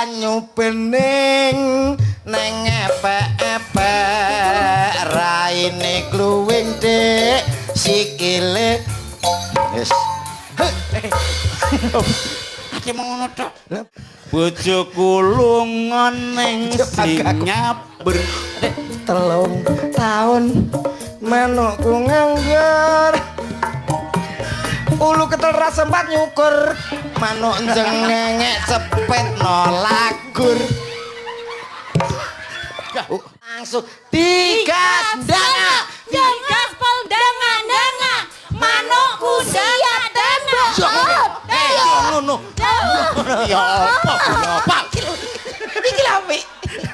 banyu bening neng epek-epek raine kluwing dik sikile wis ati ngono tok bojoku lunga ning Singapura 3 tahun manukku nganggur ulu ketel ras sempat nyukur manuk jengengek cepet no lagur langsung digas danga Digas pol danga manukku siap tembak. ngono ya apa iki lho Pi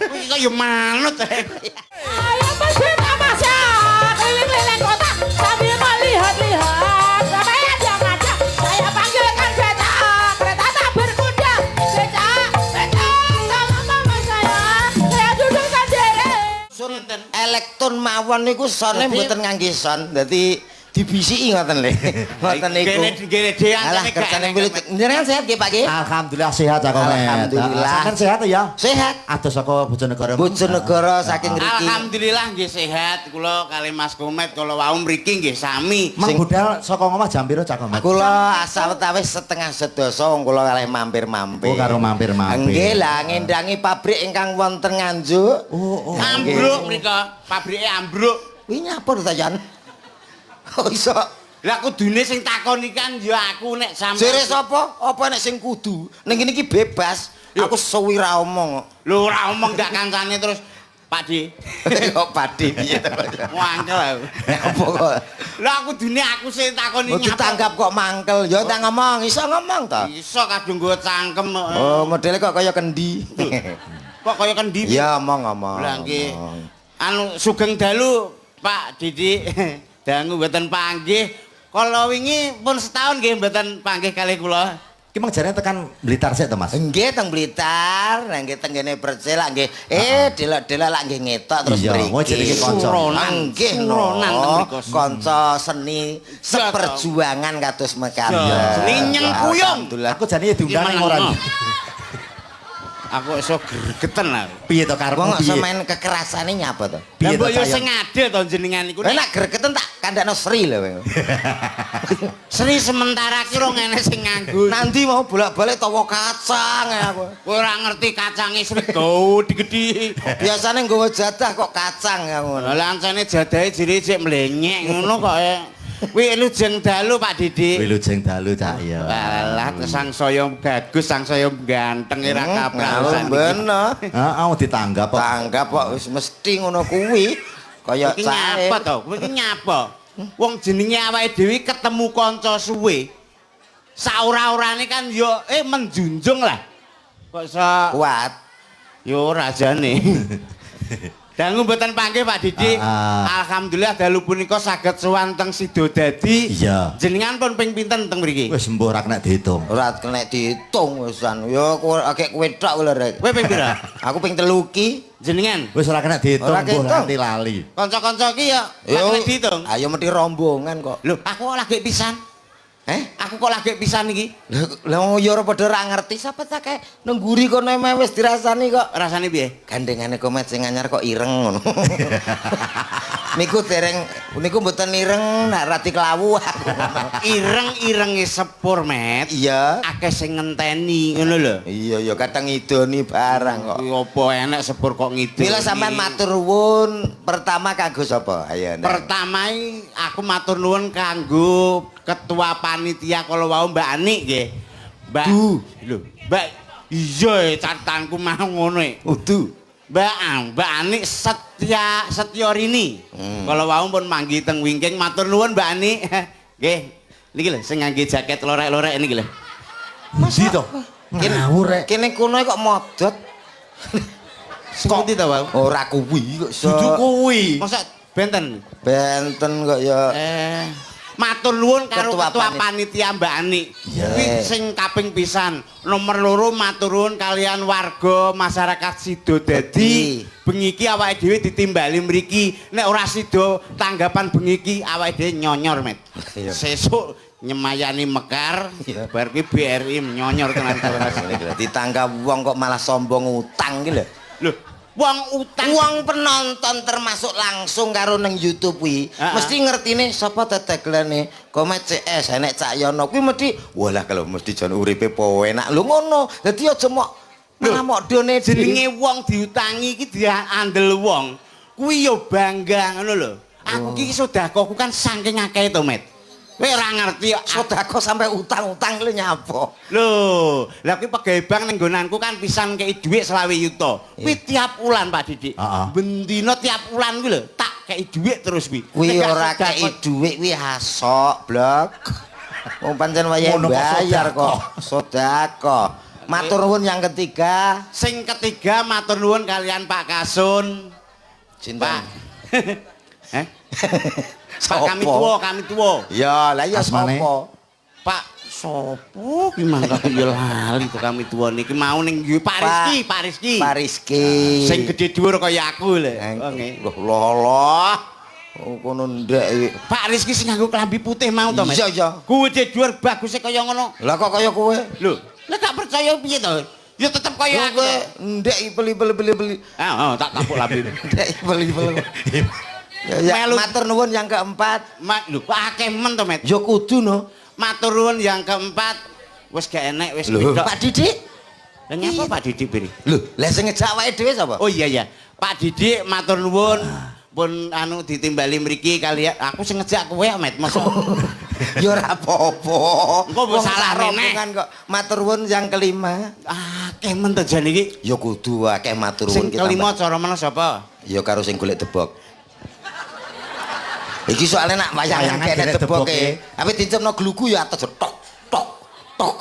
iki kok ya manut Ayo bersama masak keliling-keliling kota sambil melihat-lihat. Sampai yang ada saya panggilkan kereta tak berkuda. Beca, sama saya dudukkan diri. sun elektron mawon niku sone mboten ngangge son dadi dibisiki ngoten lho ngoten niku gene dhewe alah kerjane milik jenengan sehat nggih Pak nggih Alhamdulillah sehat Cak Komet. Alhamdulillah. Sampeyan sehat ya? sehat Ados saka Bojonegoro. Bojonegoro saking mriki alhamdulillah nggih sehat kula kali Mas Komet kula wau mriki nggih sami Mang budal saka omah jam piro Cak Komet? kula asal tawis 11:30 wong kula kalih mampir-mampir Oh karo mampir-mampir. nggih lah ngendangi pabrik ingkang wonten Nganjuk Oh. ambruk mriko pabrike ambruk kuwi nyapur ta Jan oh iso lah kudune sing takon iki kan ya aku nek sampe jere sapa apa nek sing kudu ning kene iki bebas aku suwi ra omong lho ora omong gak kancane terus Pak Di kok padi piye to wangkel aku apa kok lah kudune aku sing takon oh iki ditanggap kok mangkel ya tak ngomong iso ngomong to iso kadung nggo cangkem oh modele kok kaya kendi kok kaya kendi ya omong lah nggih anu sugeng dalu Pak Didi dangu mboten panggih kala wingi pun setahun nggih mboten panggih kalih kula Ki mang jarene tekan Blitar sik to Mas. nggih teng Blitar nggih teng kene Percelak nggih delok-delok lak nggih ngetok terus Iya, mriki mau jenenge kanca. nggih Suronan teng mriku. kanca seni seperjuangan kados mekaten Jeneng Kuyung. alhamdulillah Aku jane diundang ning ora. aku iso gregeten aku Piye to karepmu wong piye? iso main kekerasannya nyapa to lah Piye to mbok yo sayang? sing adil to jenengan iku nek gregeten tak kandakno Sri lho kowe. Sri sementara ki ora ngene sing nganggo nanti mau bolak-balik tawa kacang ya aku kowe ora ngerti kacange Sri gede-gede biasanya nggawa jadah kok kacang ya ngono lah ancane jadahe jere cek mlenyek ngono kok kuwi lujeng dalu Pak Didi Wilujeng dalu Cak ya. Walah sangsaya bagus sangsaya ganteng ora kaprasan iki. bener Heeh, ditanggap kok. tanggap kok wis mesti ngono kuwi kaya Iki nyapa to? Kowe iki nyapa? Wong jenenge awake dhewe ketemu kanca suwe. Saora-orane kan yo menjunjung lah. Kok iso kuat yo rajane. Dangu mboten panggih Pak Didi. Alhamdulillah dalu punika saged sowan teng Sidodadi. Iya. Jenengan pun ping pinten teng mriki? Wis mbok ora kena diitung. ora kena diitung wisan ya akeh kowe tok lho rek Kowe ping pira? aku ping 3 ki Jenengan Wis ora kena diitung, Ora mbok kehitung. nganti lali. kanca-kanca ki ya ora kena diitung. ayo mesti rombongan kok Lho, aku kok lagi pisan. Aku kok lagi pisan iki. Lah ya ora padha ora ngerti sapa ta kae nengguri kono emeh wis dirasani kok. Rasane piye? Gandengane Komet sing anyar kok ireng ngono. Niku dereng niku mboten ireng nek rati kelawu. Ireng-irenge sepur, Met. Iya. Akeh sing ngenteni ngono lho. Iya ya kadang ngidoni barang kok. Apa enek sepur kok ngidoni. Mila sampean matur nuwun pertama kanggo sapa? Ayo. Pertama aku matur nuwun kanggo ketua panitia kala wau Mbak Ani nggih. Mbak. Lho, Mbak. Iya catatanku mau ngono e. Udu. Mbak Ani Setyorini. Kala wau pun manggi teng wingking matur nuwun Mbak Ani. Nggih. Niki lho sing ngangge jaket lorek-lorek niki lho. Ndi to? Ngawur rek. Kene kono kok modot. Kok ndi to, Wau? Ora kuwi kok iso. Dudu kuwi. Masa benten? Benten kok ya. Matur nuwun karo Ketua ketua panitia Mbak Ani. Kuwi sing kaping pisan. Nomor loro matur nuwun kalian warga masyarakat Sidodadi. Bengi iki awake dhewe ditimbali mriki. Nek ora sida tanggapan bengi iki awake dhewe nyonyor, Met. Sesuk nyemayani mekar, Iya. bar kuwi BRI nyonyor tenan kelas. Ditangga wong kok malah sombong utang ki lho. Lho, wong utang Wong penonton termasuk langsung karo nang YouTube kuwi mesti ngertine sapa teteglane Komet CS enek Cak Yono kuwi mesti walah kalau mesti jan uripe po enak lho ngono. Dadi aja mok malah mok done jenenge wong diutangi iki diandel wong. Kuwi yo bangga ngono lho. Aku iki sedekahku kan saking akeh to, Met. Kowe ora ngerti kok sedekah sampai utang-utang lho nyapa. Lho, lah kuwi pegawai bank ning nggonanku kan pisan kei dhuwit 20 yuta. Kuwi tiap wulan Pak Didik. Bendina tiap wulan kuwi lho tak kei dhuwit terus kuwi. Kuwi ora kei dhuwit kuwi hasok, Blok. Wong pancen wayahe bayar kok. Sedekah. Matur nuwun yang ketiga. Sing ketiga matur nuwun kalian Pak Kasun. Cinta. Pak. Pak kami tua. Ya, lah ya Asmane? sapa? Pak sopo ki mangka yo lali to kami tua niki mau ning Pak Rizki, Pak Rizki. Pak Rizki. Sing gedhe dhuwur kaya aku lho. Loh, loh. Oh, kono ndek iki. Pak Rizki sing nganggo klambi putih mau to, Mas? Iya, iya. Kuwi dhuwur baguse kaya ngono. Lah kok kaya kowe? Lho, lek gak percaya piye to? Ya tetep kaya aku. Kowe ndek beli. Ah, tak tapuk lambi. Ndek beli. Ya, Melu. matur nuwun yang keempat. Lho, kok akeh men to, Met? Ya kudu no. Matur nuwun yang keempat. Wis gak enek, wis Lho, beda. Pak Didik. Lah nyapa Pak Didik beri? Lho, lah sing ngejak awake dhewe sapa? Oh iya. Pak Didik matur nuwun. Pun anu ditimbali mriki kalian aku sing ngejak kowe Met mosok. Ya ora apa-apa. Engko mbok salah rombongan kok. Matur nuwun yang kelima. Akeh men to jan iki. Ya kudu akeh matur nuwun Sing kelima cara mana sapa? Ya karo sing golek tebok. Iki soalnya nak wayangan Wayangan kene kene teboke. teboke. Tapi dincemno glugu ya atas tok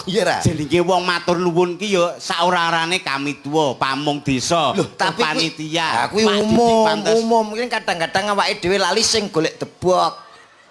ya ra. Jenenge wong matur nuwun ki ya saora-orane kami tuwa, pamung desa, Tapi panitia. kuwi Pak Didik umum, pantes. mungkin kadang-kadang awake dhewe lali sing golek tebok.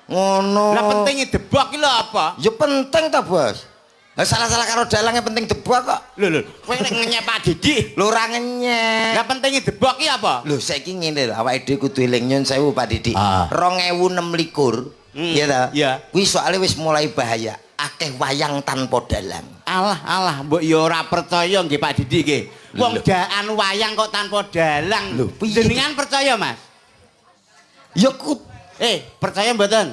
Ngono. Lah pentinge debok ki lho apa? Ya penting ta, Bos. Lah salah-salah karo dalange penting debok kok. Lho, kowe nek ngenyek Pak Didik. Lho ora ngenyek. Lah pentinge debok ki apa? Lho saiki ngene lho, awake dhewe kudu eling nyun sewu Pak Didik. 2026. Iya ta? Iya. Kuwi soalnya wis mulai bahaya. Akeh wayang tanpa dalang. Alah, mbok ya ora percaya nggih Pak Didik nggih. Wong Lho. daan wayang kok tanpa dalang. Lho, piye? Jenengan percaya, Mas? Ya kut Percaya mboten?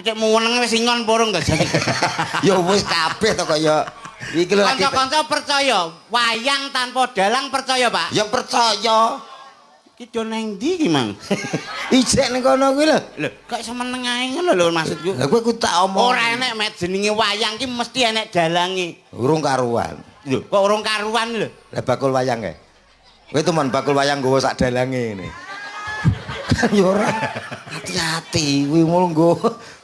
Cek muweneng wis ingon porong to jane. ya wis kabeh to kaya iki lho lagi. Kanca-kanca percaya, wayang tanpa dalang percaya, Pak? Ya percaya. Ki do nang ndi ki, Mang? Ijek ning kono kuwi lho. Lho, kok semeneng ae ngono lho maksudku. Lah kowe ku tak omong. Ora enek met jenenge wayang ki mesti enek dalange. Urung karuan. Lho, kok urung karuan lho. Lah bakul wayang kae. Kowe teman bakul wayang nggawa sak dalange ngene. Kan ya ora. Hati-hati kuwi monggo.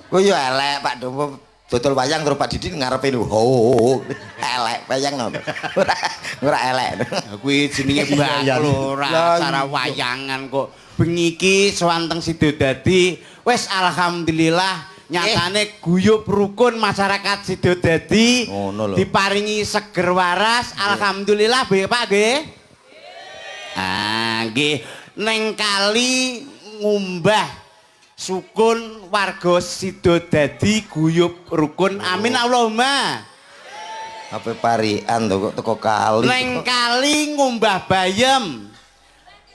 Kowe yo elek Pak Domo dodol wayang terus Pak Didik ngarepe lho. Ho. Elek wayang no. Ora elek. Kuwi jenenge bakul ora acara wayangan kok. Bengi iki sewanteng Sidodadi wis alhamdulillah nyatane guyub rukun masyarakat Sidodadi diparingi seger waras alhamdulillah Pak nggih. Nggih ning kali ngumbah sukun warga Sidodadi guyub rukun amin Allahumma. Apa parian to kok teko kali. Neng kali ngumbah bayem.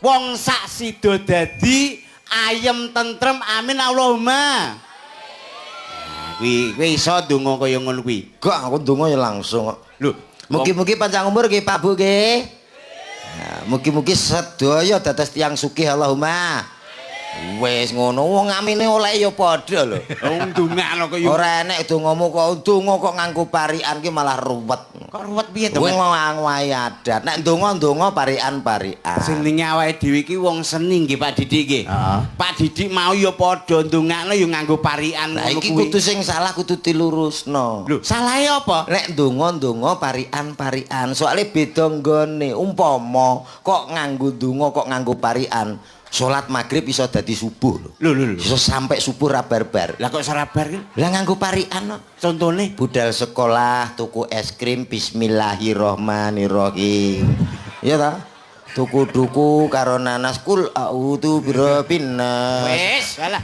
Wong sak Sidodadi ayem tentrem amin Allahumma. Kuwi iso ndonga kaya ngono kuwi. Gak aku ndonga ya langsung kok. Lho, Mugi-mugi panjang umur nggih Pak Bu nggih. Nah, mugi-mugi sedaya dados tiyang sugih Allahumma. Wis ngono wong amine oleh ya padha lho. wong ndongakno kaya Ora enek dongamu kok ndonga kok nganggo parikan ki malah ruwet. kok ruwet piye to? Kowe ngwae adat. Nek ndonga parikan-parikan. Jenenge awake dhewe iki wong seni nggih Pak Didik nggih. Pak Didik mau ya padha ndongakno ya nganggo parikan Lah ngono iki kuwi. kudu sing salah kudu dilurusno. Lho, salahe apa? Nek ndonga parikan-parikan. Soale beda nggone. Umpama kok nganggo ndonga kok nganggo parikan. Salat maghrib iso dadi subuh lho. Lho. Iso sampai subuh ra barbar. Lah kok serabar ki? Lah nganggo parikan no. Contone Budal sekolah tuku es krim bismillahirrahmanirrahim. Iya ta? Tuku-tuku karo nanas kul a'udzu birabbin nas. wis, alah.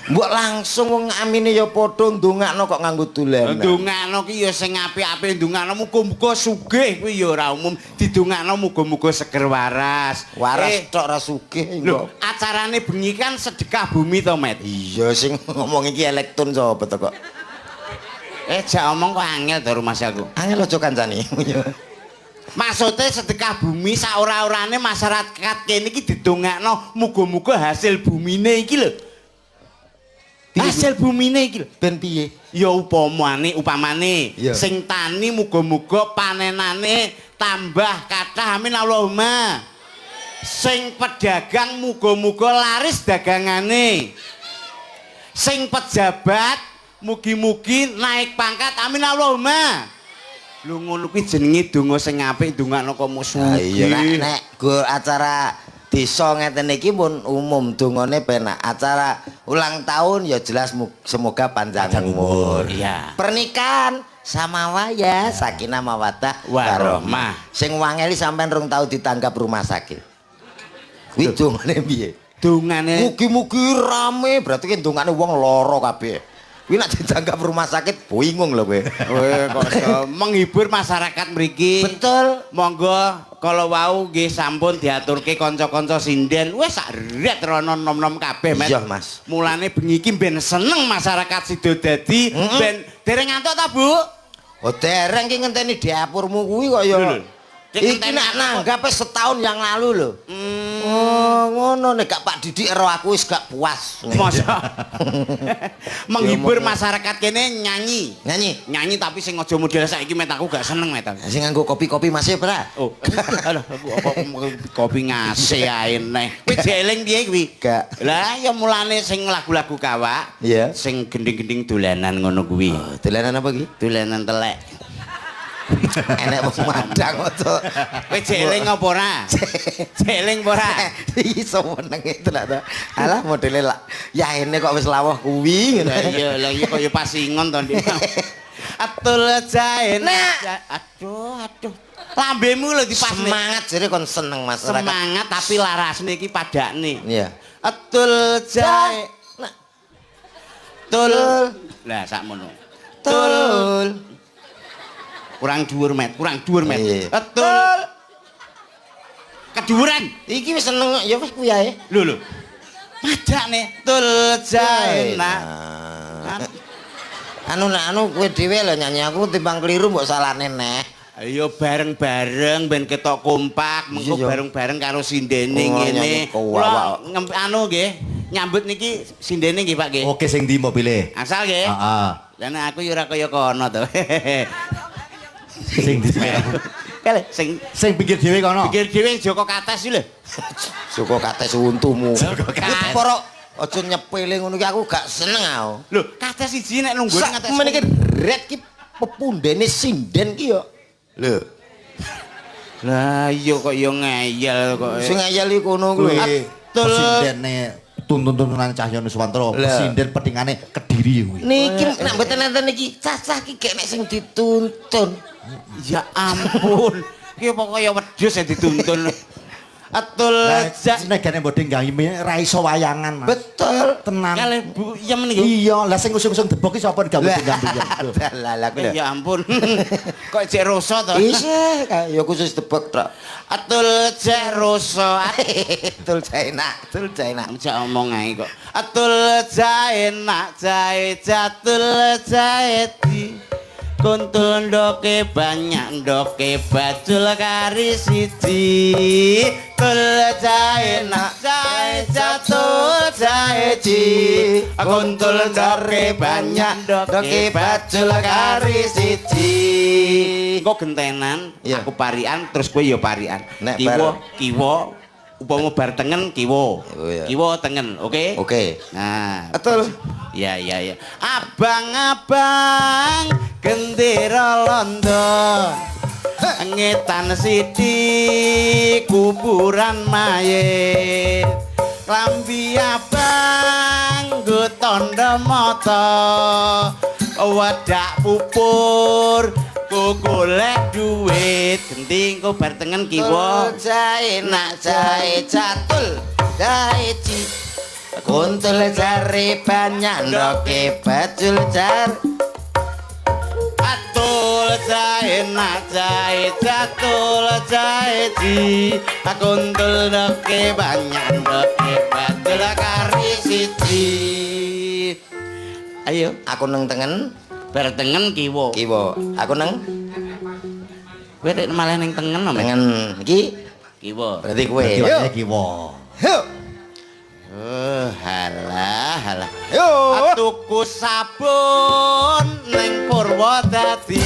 Mbok langsung wong amine ya padha ndongakno kok nganggo dolanan. Ndongakno ki ya sing apik-apik ndongakno muga-muga sugih kuwi ya ora umum. Didongakno muga-muga seger waras. Waras tok ora sugih lho, acarane bengi kan sedekah bumi to, Met. Iya sing ngomong iki elektron sapa to kok. Jak omong kok angel to rumah aku. Angel aja kancane. Maksudnya sedekah bumi saora-orane masyarakat kene iki didongakno muga-muga hasil bumine iki lho. Hasil bumine iki lho. Ben piye? Ya upamane Iya. sing tani muga-muga panenane tambah kathah amin Allahumma. Sing pedagang muga-muga laris dagangane. Sing pejabat mugi-mugi naik pangkat amin Allahumma. Lho ngono kuwi jenenge donga sing apik ndongakno kok musuh. Iya nek go acara desa ngeten iki pun umum dongane penak. Acara ulang tahun ya jelas semoga panjang umur. Iya. Pernikahan sama waya sakinah mawaddah warahmah. Sing wangeli sampean rong tau ditanggap rumah sakit. Kuwi dongane piye? Dongane mugi-mugi rame berarti ki dongane wong lara kabeh. Kuwi nek ditanggap rumah sakit bingung lho kowe. kok menghibur masyarakat mriki. Betul. Monggo kalau wau nggih sampun diaturke kanca-kanca sinden wis sak ret rono nom-nom kabeh, Mas. Iya, Mas. Mulane bengi iki ben seneng masyarakat Sidodadi, ben dereng ngantuk ta, Bu? Oh dereng ki ngenteni dapurmu kuwi kok ya. Iki nak nanggap setahun yang lalu lho. Oh, ngono nek gak Pak Didik ero aku wis gak puas. Masa menghibur masyarakat kene nyanyi. Nyanyi Tapi sing aja model saiki met aku gak seneng met. sing nganggo kopi-kopi masih ora? Oh, alah apa kopi ngase ae neh. Kowe jeling piye kuwi? Gak. Lah ya mulane sing lagu-lagu kawak, Iya. sing gending-gending dolanan ngono kuwi. Oh, dolanan apa iki? Dolanan telek. Enek wong madang to. Kowe jeling apa ora? Jeling apa ora? Iso meneng itu lah to. Alah modele lah. Ya ini kok wis lawuh kuwi ngono. Lah iya kaya pasingon to Ndik. Atul jae. Aduh. Lambemu lho dipasne. Semangat jare kon seneng masyarakat. Semangat tapi larasne iki padakne. Iya. Atul jae. Tul. Lah sakmono. Tul. Kurang dhuwur met. Iya. Atul. Keduren. Iki wis seneng ya wis kuwi ae. Lho. Padakne tul jae. Anu kowe dhewe lho nyanyi aku timbang keliru mbok salahne neh. Ayo bareng-bareng ben ketok kompak, mengko bareng-bareng karo sindene ngene. Kula anu nggih, nyambut niki sindene nggih Pak nggih. Oke sing ndi mau pilih? Asal nggih. Heeh. Lah nek aku ya ora kaya kono to. Sing ndi? Kale sing Sing pikir dhewe kono. pikir dhewe Joko Kates iki lho. Joko kates untumu. Joko Kates. Para aja nyepele ngono ki aku gak seneng aku. Lho, Kates siji nek nunggu Kates meniki red ki pepundene sinden ki yo. Lho. Lah iya kok ya ngeyel kok. Sing ngayali kono kuwi. Presindene tuntun-tuntunan Cahyono Suwantoro, presiden petingane Kediri kuwi. Niki nek mboten enten iki cacah ki gek nek sing dituntun. Ya ampun. Ki apa kaya wedhus yang dituntun. Atul Nek gene mbok nggahime ra iso wayangan, Mas. Betul. Tenan. Kale Bu Iem niku. Iya, lah sing usung-usung debok ki sapa gawe gambar. Lah kuwi. Ya ampun. Kok cek roso to? Isih ya khusus tebak tok. Atul cek roso. Tul enak, tul enak. Aja omong ae kok. Atul jae enak jae jatul jae di. Kuntul ndoke banyak ndoke bajul kari siji. Tul jae enak jae jatul jae ji. Kuntul ndoke banyak ndoke bajul kari siji. Kok gentenan, aku parian terus kowe ya parian. Kiwa upama bar tengen kiwa. Kiwa tengen, oke? Oke. Nah, Betul. Ya. Abang-abang gendera London. Ngetan sithik kuburan mayit. Lambi abang nggo tandha mata. Wadak pupur ku golek duit genting ku bar tengen kiwa jae nak jae catul jae ci Kuntul jari banyak ndoke bajul jar. Atul jahe nak jahe jatul jahe di kuntul ndoke banyak ndoke bajul kari siji. Ayo, Aku neng tengen, bertengen kiwo. kiwa. Aku neng Kowe rek malah ning tengen to, Mas? tengen iki. Kiwo. Berarti kowe. Dadi Yo. wayane kiwa. Yo. Oh, halah, halah. Yo. Tuku sabun ning Purwodadi.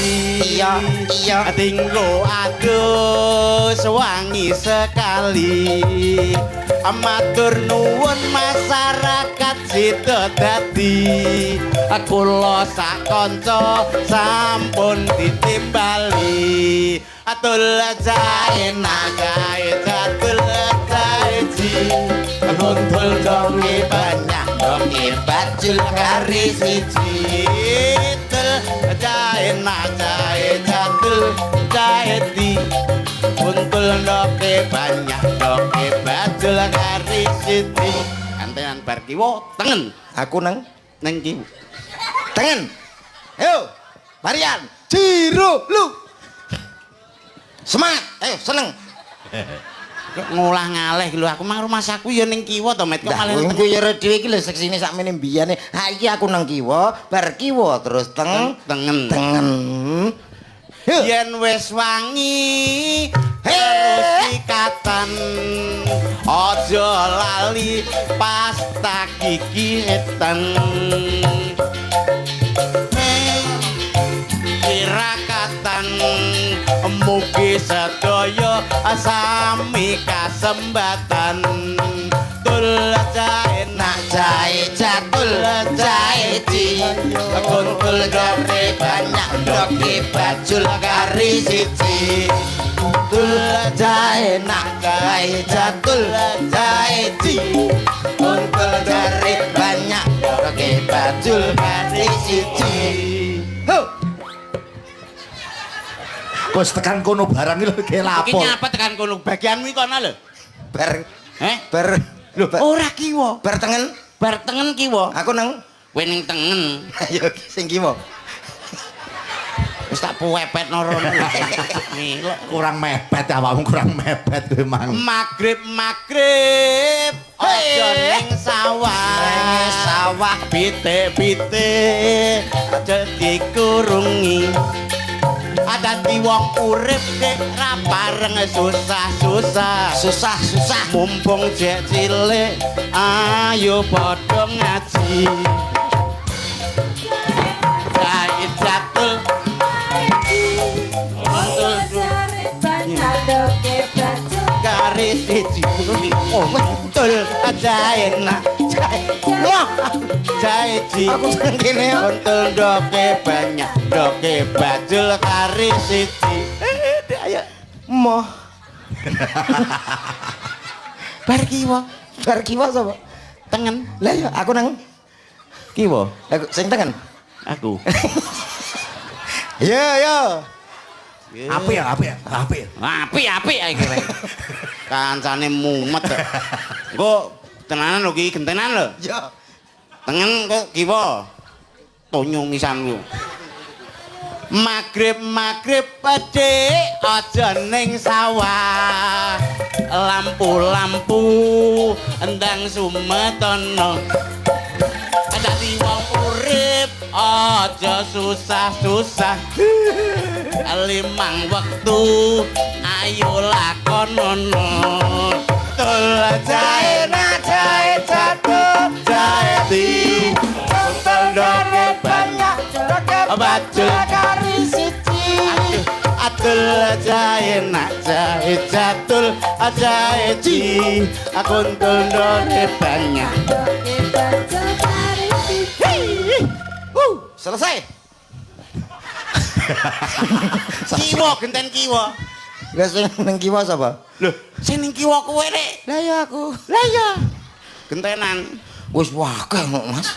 Iya, iya. Tinggo adus wangi sekali. Matur nuwun masyarakat Sidodadi. Kula sak kanca sampun ditimbali. Atul jahe nagae jatul jahe ji. Kuntul donge banyak donge bajul kari siji. Tul jahe nagae jatul jahe di. Kuntul donge banyak donge bajul kari siji. Kantenan bar kiwa tengen. Aku neng Neng kiwa. tengen. Yo. Marian. Jiro lu. Semangat. Ayo seneng. Kok ngolah ngaleh lho aku mang rumah saku ya ning kiwa to Met kok Dah, malah kowe yo dhewe iki lho seksine sakmene mbiyane. Ha iki aku nang kiwa, bar kiwa terus tengen. tengen. Yo. Yen wis wangi harus ikatan aja lali pasta gigi etan kirakatan mugi sedaya sami kasembatan tul jahe nak jahe jatul jahe di kuntul doke banyak doke bajul kari siji tul jahe nak jahe jatul jahe di kuntul doke banyak doke bajul kari siji. Ho. Wis tekan kono barang iki lho ge Iki lapo. nyapa tekan kono bagianmu iki kono lho. Bar Bar lho ora kiwa. bar tengen. Bar tengen kiwa. Aku nang Kowe ning tengen. ayo sing kiwa. Wis tak puwepetno rono. Milok. Kurang mepet awakmu kurang mepet kowe mang. Magrib aja ning sawah pitik-pitik aja dikurungi adati wong urip nek ra bareng susah mumpung jek cilik ayo padha ngaji jahe jatul kari siji oh betul jahe nak jahe ji Aku seneng kene ya. untul doke banyak doke bajul kari siji ayo Moh. bar kiwa Bar kiwa sapa? tengen Lah ya aku nang kiwa aku sing tengen. aku Yo yo. Apik ya, apik ya, apik. apik ae kira kancane mumet engko tenanan lho iki gentenan lho Yo. tengen kok kiwa tonyo misanku magrib pedhe aja ning sawah lampu endang sumetana dadi wong urip aja susah limang wektu ayo lakonono tul jahe jatuh jahe di tul doke banyak bajul kari siji atul jahe nak jahe jatul jahe ji aku doke banyak Selesai. kiwa genten kiwa Lah sing nang kiwa sapa? lho sing ning kiwa kowe rek Lah ya aku. lah iya gentenan Wis wakeh kok Mas.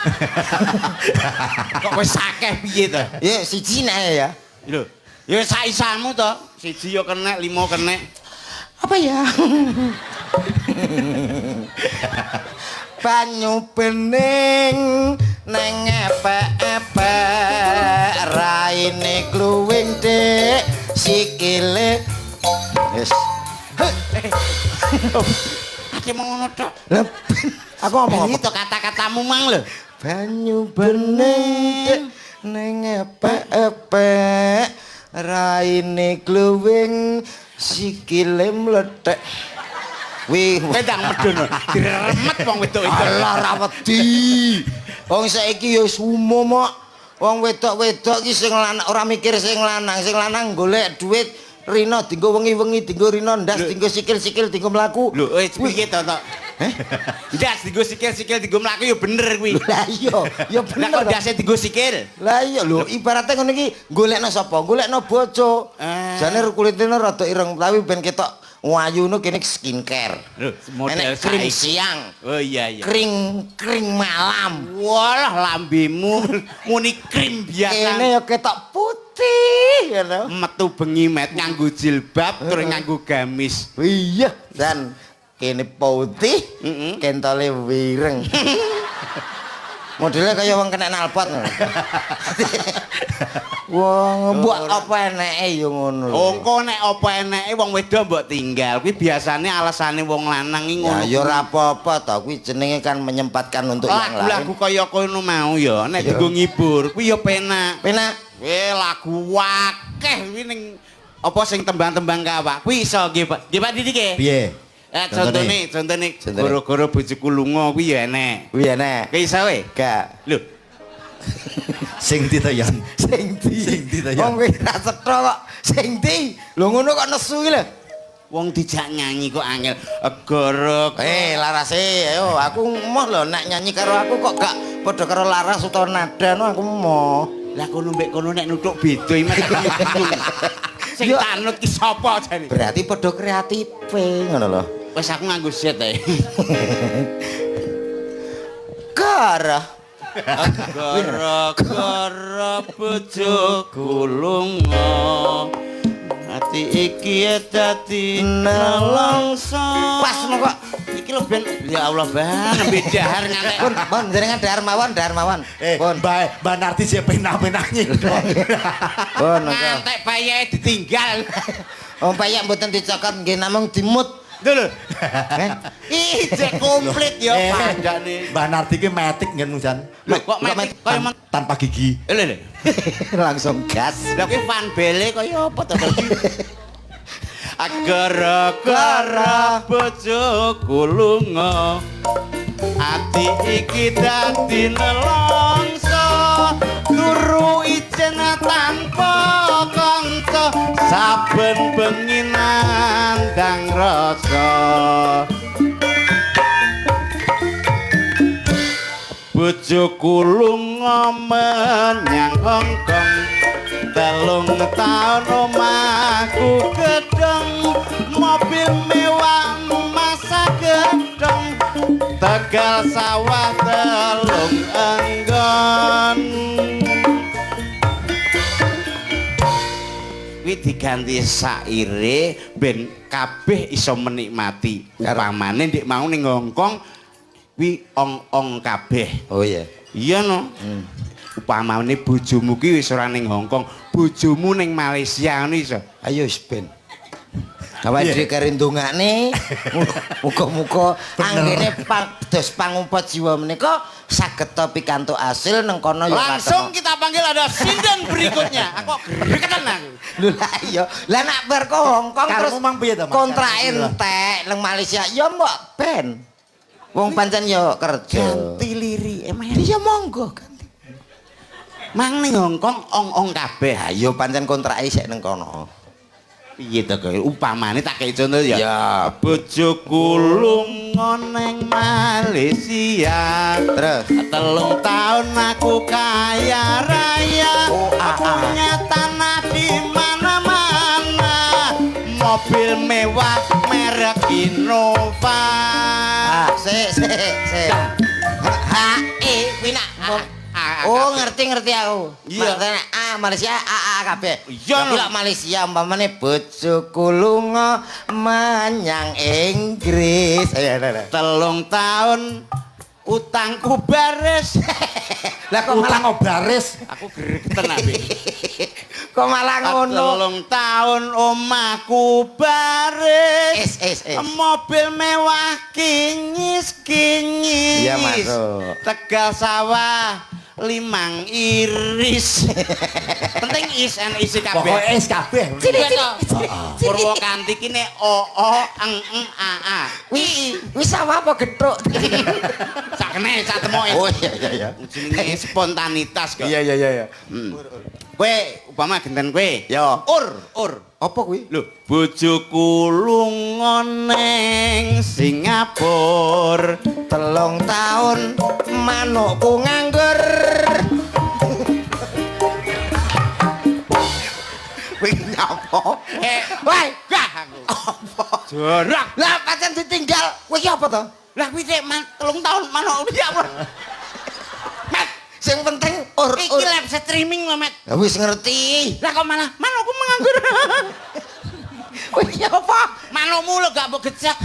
kok wis akeh piye to Ya siji nek ya. lho ya saisamu to siji yo kenek limo kenek Apa ya? banyu bening neng epek-epek raine kluwing dik sikile wis Ati mau ngono tok. Lah, aku ngomong apa? Itu kata-katamu mang lho. Banyu bening ning epek-epek raine kluwing sikile mlethek. Wih, Pedang medun. Diremet wong wedok itu. alah ra wedi. Wong saiki ya umum kok. Wong wedok-wedok iki sing lanang ora mikir sing lanang golek duit rino dienggo wengi-wengi dienggo rino ndas dienggo sikil-sikil dienggo mlaku. Lho, piye to tok? Ndas dienggo sikil-sikil dienggo mlaku ya bener kuwi. Lah iya, ya bener. Lah kok ndase dienggo sikil? Lah iya lho, ibaratnya ngono iki golekno sapa? Golekno bojo. Jane kulitine rada ireng tapi ben ketok wayune kene skincare. Lho, model Enek krim saiki. siang. Oh iya iya. Kring malam. Walah lambemu muni krim biasa. Kene ya ketok putih ngono. Metu bengi met nganggo jilbab terus nganggo gamis. Iya, dan kene putih, Heeh. kentole wireng. Modelnya kaya wong kena nalpot ngono. Wong mbok apa eneke ya ngono. Oh, kok nek apa eneke wong wedok mbok tinggal kuwi biasane alasane wong lanang iki ngono. Ya ya ora apa-apa to, kuwi jenenge kan menyempatkan untuk yang lain. Lagu kaya kono mau ya nek dienggo ngibur kuwi ya penak. Penak. Lagu wakeh kuwi ning apa sing tembang-tembang kawak kuwi iso nggih Pak. Nggih Pak Didik nggih. Piye? Contone gara-gara bojoku lunga kuwi ya enek. Kuwi enek. Ki iso we? Gak. Lho, Sing ditayan. Sing di. Sing di ta, ya? Wong kuwi ra cetha kok. Sing di. Lho ngono kok nesu iki lho. wong dijak nyanyi kok angel. Gara Larase, ayo aku moh lho nek nyanyi karo aku kok gak padha karo Laras utawa nada no aku moh. lah kono mbek kono nek nuthuk beda iki mek sing Yo. tanut ki sapa jane? Berarti padha kreatife ngono lho. Wis aku nganggo set ae. Gara Gara-gara bojoku lunga. Ati iki dadi nelongso. pas no kok. Iki lho ben ya Allah bang nembe dahar ngantek. Pun jenengan dahar mawon. Pun. Mbak Narti sih penah-penah nyindok. Pun. Ngantek bayae ditinggal. Om payak mboten dicokot nggih namung dimut. Lho. Ih, cek komplit ya padane. Mbak Narti ki metik ngen Jan. Lho kok metik kaya Tanpa gigi. lho. Langsung gas. Lah kuwi fan bele kaya apa to? Gara-gara bojoku lunga. Ati iki dadi nelongso. Turu ijen tanpa kanca. Saben bengi nandang rasa. Bojoku lunga menyang Hongkong. 3 taun omahku gedhong, mobil mewah masa gedhong, Tegal sawah 3 enggon. Kuwi diganti saire ben kabeh iso menikmati. Upamane ndek mau ning Hongkong kuwi ong-ong kabeh. Oh iya. Iya no. Upamane bojomu ki wis ora ning Hongkong, bojomu ning Malaysia ngono iso. Ayo wis ben. Awake dhewe kare ndongakne muga-muga anggene dos pangumpet jiwa menika saged pikantuk hasil nang kono ya Langsung kita panggil ada sinden berikutnya. Aku gregetan aku. Lho lah iya. Lah nek bar ko Hongkong Karepmu terus mang piye to, Mas? kontrak Karepmu entek nang Malaysia ya mbok ben. Wong pancen ya kerja. Ganti liri emang Ya monggo ganti. mang ning Hongkong ong-ong kabeh. Ayo pancen kontrake sik nang kono. Piye to kowe upamane tak kei contoh ya. Ya. Bojoku lunga ning Malaysia. Terus 3 tahun aku kaya raya. Oh, Aku punya tanah di mana-mana. Mobil mewah merek Innova. sik. Kuwi nak oh ngerti aku. Iya. Maksudnya Malaysia kabeh. Iya, Tapi lek Malaysia umpamane bojoku lunga menyang Inggris. Ayo. 3 tahun utangku baris. Lah kok malah ngobaris? Aku gregeten abi. Kok malah ngono? 3 tahun omahku baris. Mobil mewah kinyis. Iya masuk. Tegal sawah 5 iris. Penting isi kabeh. Pokoke is kabeh. Sini. Purwokanti ki nek a. Wis sawah apa gethuk? Sakne sak temoke. Oh iya. Jenenge spontanitas kok. Iya. Kowe upama genten kowe. Ya. Ur. Apa kuwi? Lho, bojoku lunga ning Singapura. 3 tahun manukku nganggur. Wing nyapa? Woi, gah aku. Apa? Jorok. Lah pancen ditinggal. Kowe iki apa to? Lah kuwi sik 3 tahun manuk ya. Met, Sing penting iki live streaming lho, Met. Ya wis ngerti. Lah kok malah manukku menganggur. Kowe iki apa? Manukmu lho gak mbok gejak.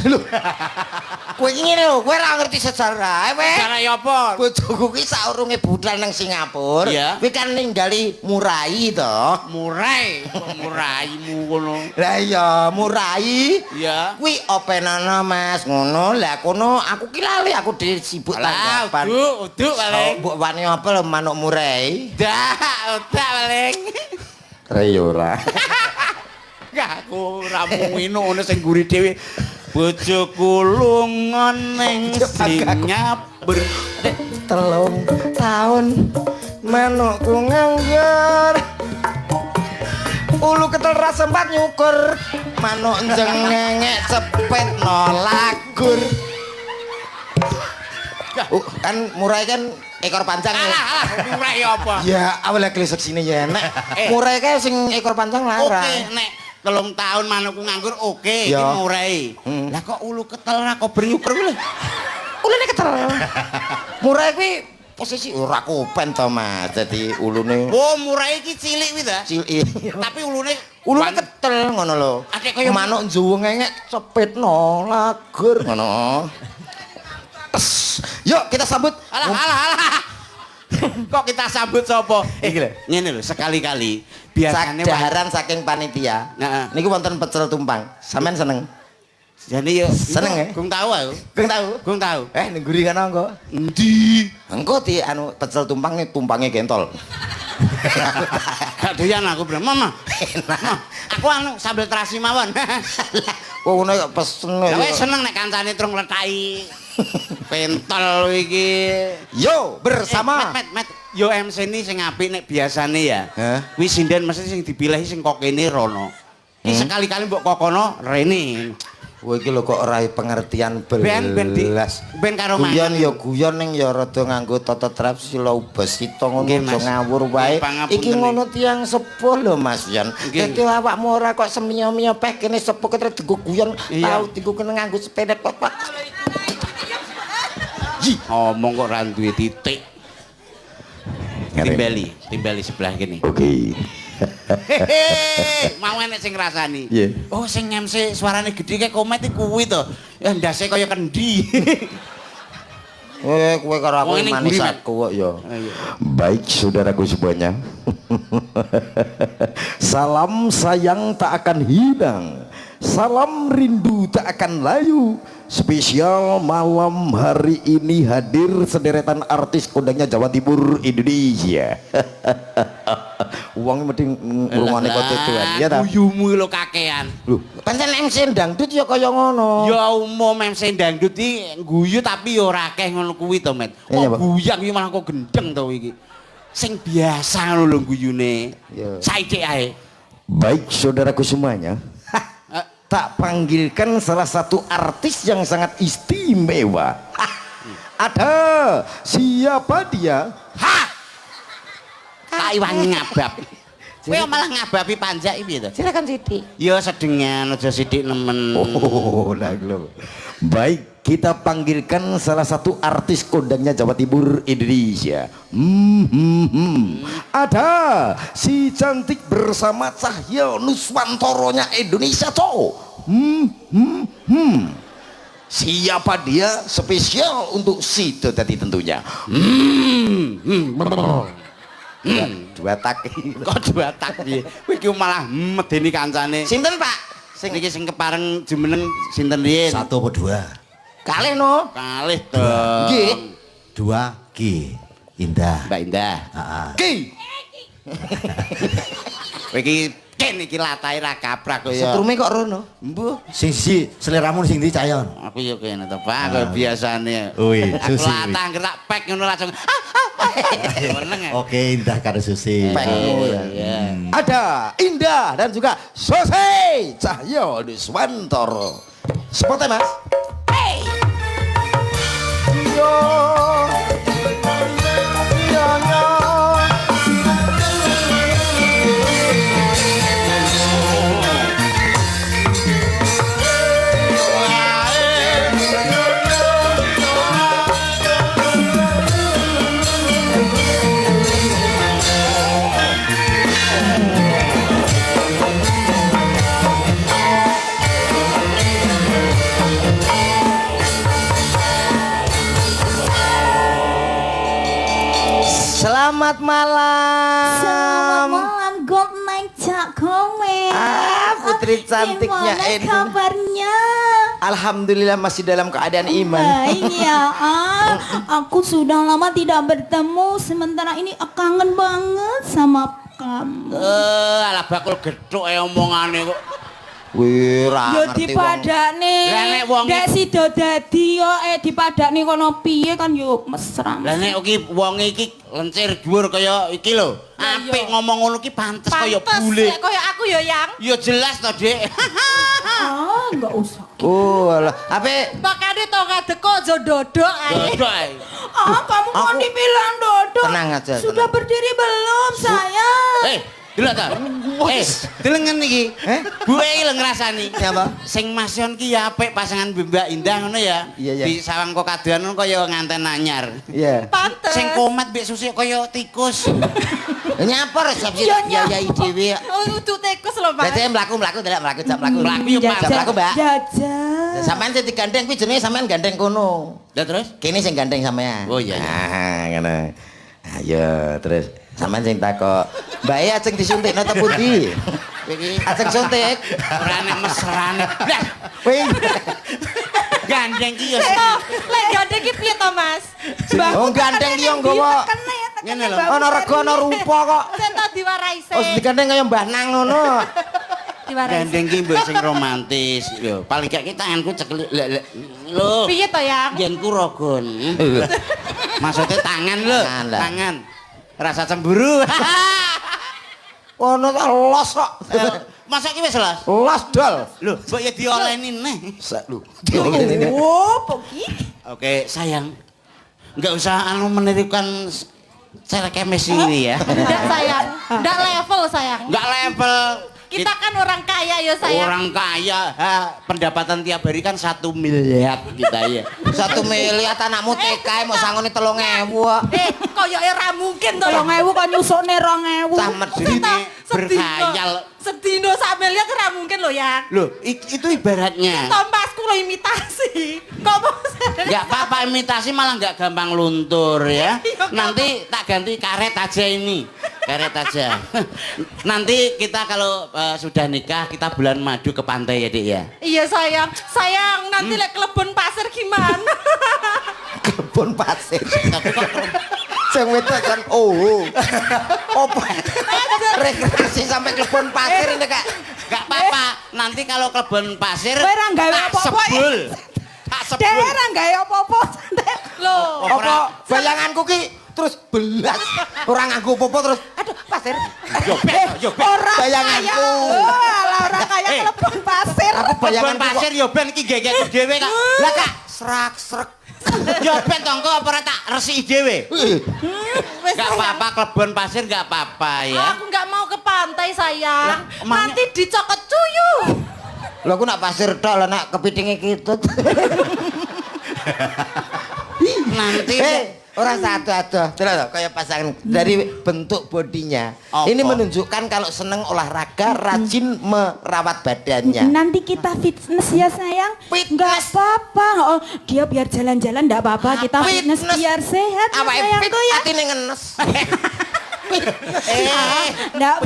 Kowe iki ngene lho, kowe ora ngerti sejarah kowe. Cara ya apa? Bojoku ki saurunge budal nang Singapura. Iya. Kuwi kan ninggali murai to. Murai, muraimu ngono. Lah iya, murai. Iya. Kuwi openana Mas ngono. Lah kono aku ki lali aku disibuk Lah, tanggapan. uduk paling. Mbok wani apa lho manuk murai? Dak paling. Reyora. Gak aku ramu ngino ngono sing guri dhewe. Bojoku lunga ning Singapura. 3 tahun manukku nganggur. Ulu ketel ra sempat nyukur. Manuk jengengek cepet no lagur. Kan murai kan ekor panjang ya. Alah, murai apa? Ya awalnya klesek sini ya nek. Murai kae sing ekor panjang larang. Oke, nek 3 tahun manukku nganggur oke, iki Ya. murai. Lah kok ulu ketel ra kober nyukur kuwi lho. Ulune ketel. Murai kuwi posisi ora kopen to Mas. Dadi ulune Oh, murai iki cilik kuwi ta? cilik. Tapi ulune Ketel ngono lho. Adek kaya manuk njuwengengek cepetno lagur ngono. Tes. Yuk kita sambut. Alah. Kok kita sambut sapa? Iki lho. Ngene lho, sekali-kali biasane Daharan saking panitia. Heeh. Niku wonten pecel tumpang. Sampeyan seneng? Jane yo Seneng, ya? Gung tahu aku. Gung tahu? Gung tahu. Ning guri kana engko. Endi? Engko di anu pecel tumpang nih tumpangnya gentol. Gak doyan aku bilang, Mama. Aku anu sambel terasi mawon. Wah, ngono kok pesen. Lah wis seneng nek kancane trung letaki. Pentol iki. Yo, bersama. Met. Yo MC ini sing apik nek biasane ya. Hah? Kuwi sinden mesti sing dipilih sing kok kene rono. Iki sekali-kali mbok kokono rene. Kowe iki lho kok ora pengertian belas. Ben karo guyon ya guyon ning ya rada nganggo tata terap sila ubasita ngono aja ngawur wae. Iki ngono tiyang sepuh lho Mas Yan. Dadi awakmu ora kok semiyo-miyo peh kene sepuh ketre dienggo guyon tau dienggo kene nganggo sepeda Pak. Ngomong kok ra duwe titik. Timbali sebelah kene. Oke. Mau enek sing ngrasani. Iya. Oh sing MC suarane gedhe kayak komet iki kuwi to. Ya ndase kaya kendi. Kowe karo aku manis aku kok ya. Baik saudaraku semuanya. Salam sayang tak akan hilang. Salam rindu tak akan layu. Spesial malam hari ini hadir sederetan artis kondangnya Jawa Timur Indonesia. Uang mesti ngrungokne kok tujuan ya ta. Guyumu lho kakean. Lho, pancen MC dangdut ya kaya ngono. Ya umum MC dangdut iki guyu tapi ya ora akeh ngono kuwi to, Met. Iya, Kok Pak. guyang iki malah kok gendeng to iki. Sing biasa ngono lho guyune. Iya. Saiki ae. Baik saudaraku semuanya. Tak panggilkan salah satu artis yang sangat istimewa. Ada siapa dia? Tak iwani ngabab. Kowe malah ngababi panjak iki piye to? Silakan Siti. Ya sedengan aja sithik nemen. Oh, lah lho. Baik, kita panggilkan salah satu artis kondangnya Jawa Timur Indonesia. Ada si cantik bersama Cahyo Nuswantoronya Indonesia, toh. Siapa dia? Spesial untuk si Dodati tentunya. Dua tak. Kok dua tak piye? Kowe iki malah medeni kancane. Sinten, Pak? Sing iki sing kepareng jumeneng sinten riyen? 1 apa 2? Kalih no. Kalih dong. Nggih. 2 Ki Indah. Mbak Indah. Heeh. Ki. Kowe iki ken iki latahe ra kaprak kaya. Setrume kok rono. Mbuh. Sing siji seliramu sing ndi Cahyon? Aku ya kene to, Pak, kaya biasane. Ui, Aku Susi. latah anggere tak pek ngono langsung. Meneng. Oke, Indah karo Susi. Pek. Iya. Ada Indah dan juga Sose Cahyo Nuswantoro. Spotnya Mas. Hey. Yo. Yo, yo. Selamat malam. Selamat malam, good night Cak Komeng. Putri cantiknya Gimana Edi. kabarnya? Alhamdulillah masih dalam keadaan iman. Baik ya, aku sudah lama tidak bertemu. Sementara ini kangen banget sama kamu. Alah bakul gethuk omongane kok. Wih, ra Yo ngerti wong. dipadakne. Lah nek wong Dek si Dodadi yo dipadakne kono piye kan yo mesra. Lah nek iki wong iki lencir dhuwur kaya iki lho. Apik ngomong ngono ki pantes kaya bule. Pantes kaya aku yo yang. Ya jelas to, Dik. Enggak usah. Oh, alah. Apa? Makanya tau ngadek kok jododok ae. Dodok ae. Kamu kok dibilang dodok? Tenang aja, Sudah tenang. berdiri belum, sayang? Delok ta? Delengen iki. Buke iki lho ngrasani. Apa? Sing Masyon ki ya apik pasangan Mbak Indah ngono ya. Iya, iya. Di sawang kok kadoan ngono kaya nganten anyar. Iya. Pantes. Sing komat mbek Susi kaya tikus. Nyapor resepsi Iya, ya ya dhewe. Oh, udah tikus loh, Pak. Berarti mlaku jak mlaku. Mlaku yo, Pak. Jak mlaku, Mbak. Jajan. Sampean sing digandeng kuwi jenenge sampean gandeng kono. Lah terus? Kene sing gandeng sampean. Oh, iya, iya. Ah, ngono. Ayo, terus sampean sing takok, "Mbak e ajeng disuntik nata pundi?" Iki Ajeng suntik. ora nek mesrane. Lah, Wih. gandeng ki yo. Lek gandeng ki piye to, Mas? Oh, gandeng ki yo nggawa. Ngene lho. Ana rega ana rupa kok. Sen to diwarai se. Oh, digandeng kaya Mbah Nang ngono. Diwarai. Gandeng ki mbok sing romantis lho. Paling gak ki tanganku cekel lho. Piye to, Yang? Genku rogon. Maksudnya tangan lho, Tangan lah. tangan. Rasa cemburu. Ono ta los kok. Masa ki wis los? Los dol. Lho, mbok ya dioleni neh. Sak lu. Oh, Poki. Oke, sayang. Enggak usah anu menirukan cara kemes ini ya. Enggak, sayang. Enggak level, sayang. Enggak level. Kita kan orang kaya ya, sayang. Orang kaya, pendapatan tiap hari kan 1 miliar kita ya. 1 miliar anakmu TK mau sangone 3.000 kok. Koyoke ra mungkin to. 3.000 kok nyusukne 2.000. Tamat ini berkhayal. Sedino sak miliar ra mungkin lho, Yang. Loh, itu ibaratnya. Tombasku lo imitasi. Kok mau Enggak apa-apa imitasi malah enggak gampang luntur ya. Iya, Nanti tak ganti karet aja ini. Karet aja. Nanti kita kalau sudah nikah kita bulan madu ke pantai ya, Dik ya. Iya, sayang. Sayang, nanti lek kelebon pasir gimana? Kebun pasir. Sing wedok kan opo rekreasi sampai kebun pasir ini kak. Enggak apa-apa. Nanti kalau kebun pasir Kowe ra gawe tak apa-apa, sebul. Tak sebul. Daerah gawe apa-apa. Loh. Apa bayanganku ki terus belas orang nganggo popo terus aduh pasir. Yo ben. Orang Bayanganku. kaya. Lah orang kaya kelebon pasir. Aku Kebun bayanganku kok. pasir yo ben iki gegekku dhewe kak. Lah kak serak serak. Yo ben tongko apa ora tak resiki dhewe. Wes, Enggak sayang. apa-apa kebun pasir enggak apa-apa ya. Aku nggak mau ke pantai, sayang. Lah, emangnya- Nanti dicokot cuyu. Lho aku nak pasir tok lah nak kepitinge kitut. Nanti Orang satu aja. Terus kayak pasangan dari bentuk bodinya. Apa? Ini menunjukkan kalau seneng olahraga, rajin merawat badannya. Nanti kita fitness ya sayang. Fitness? Nggak apa-apa. Oh, dia biar jalan-jalan nggak apa-apa. Kita fitness biar sehat ya Apa sayangku fit ya. atine ngenes. Nggak.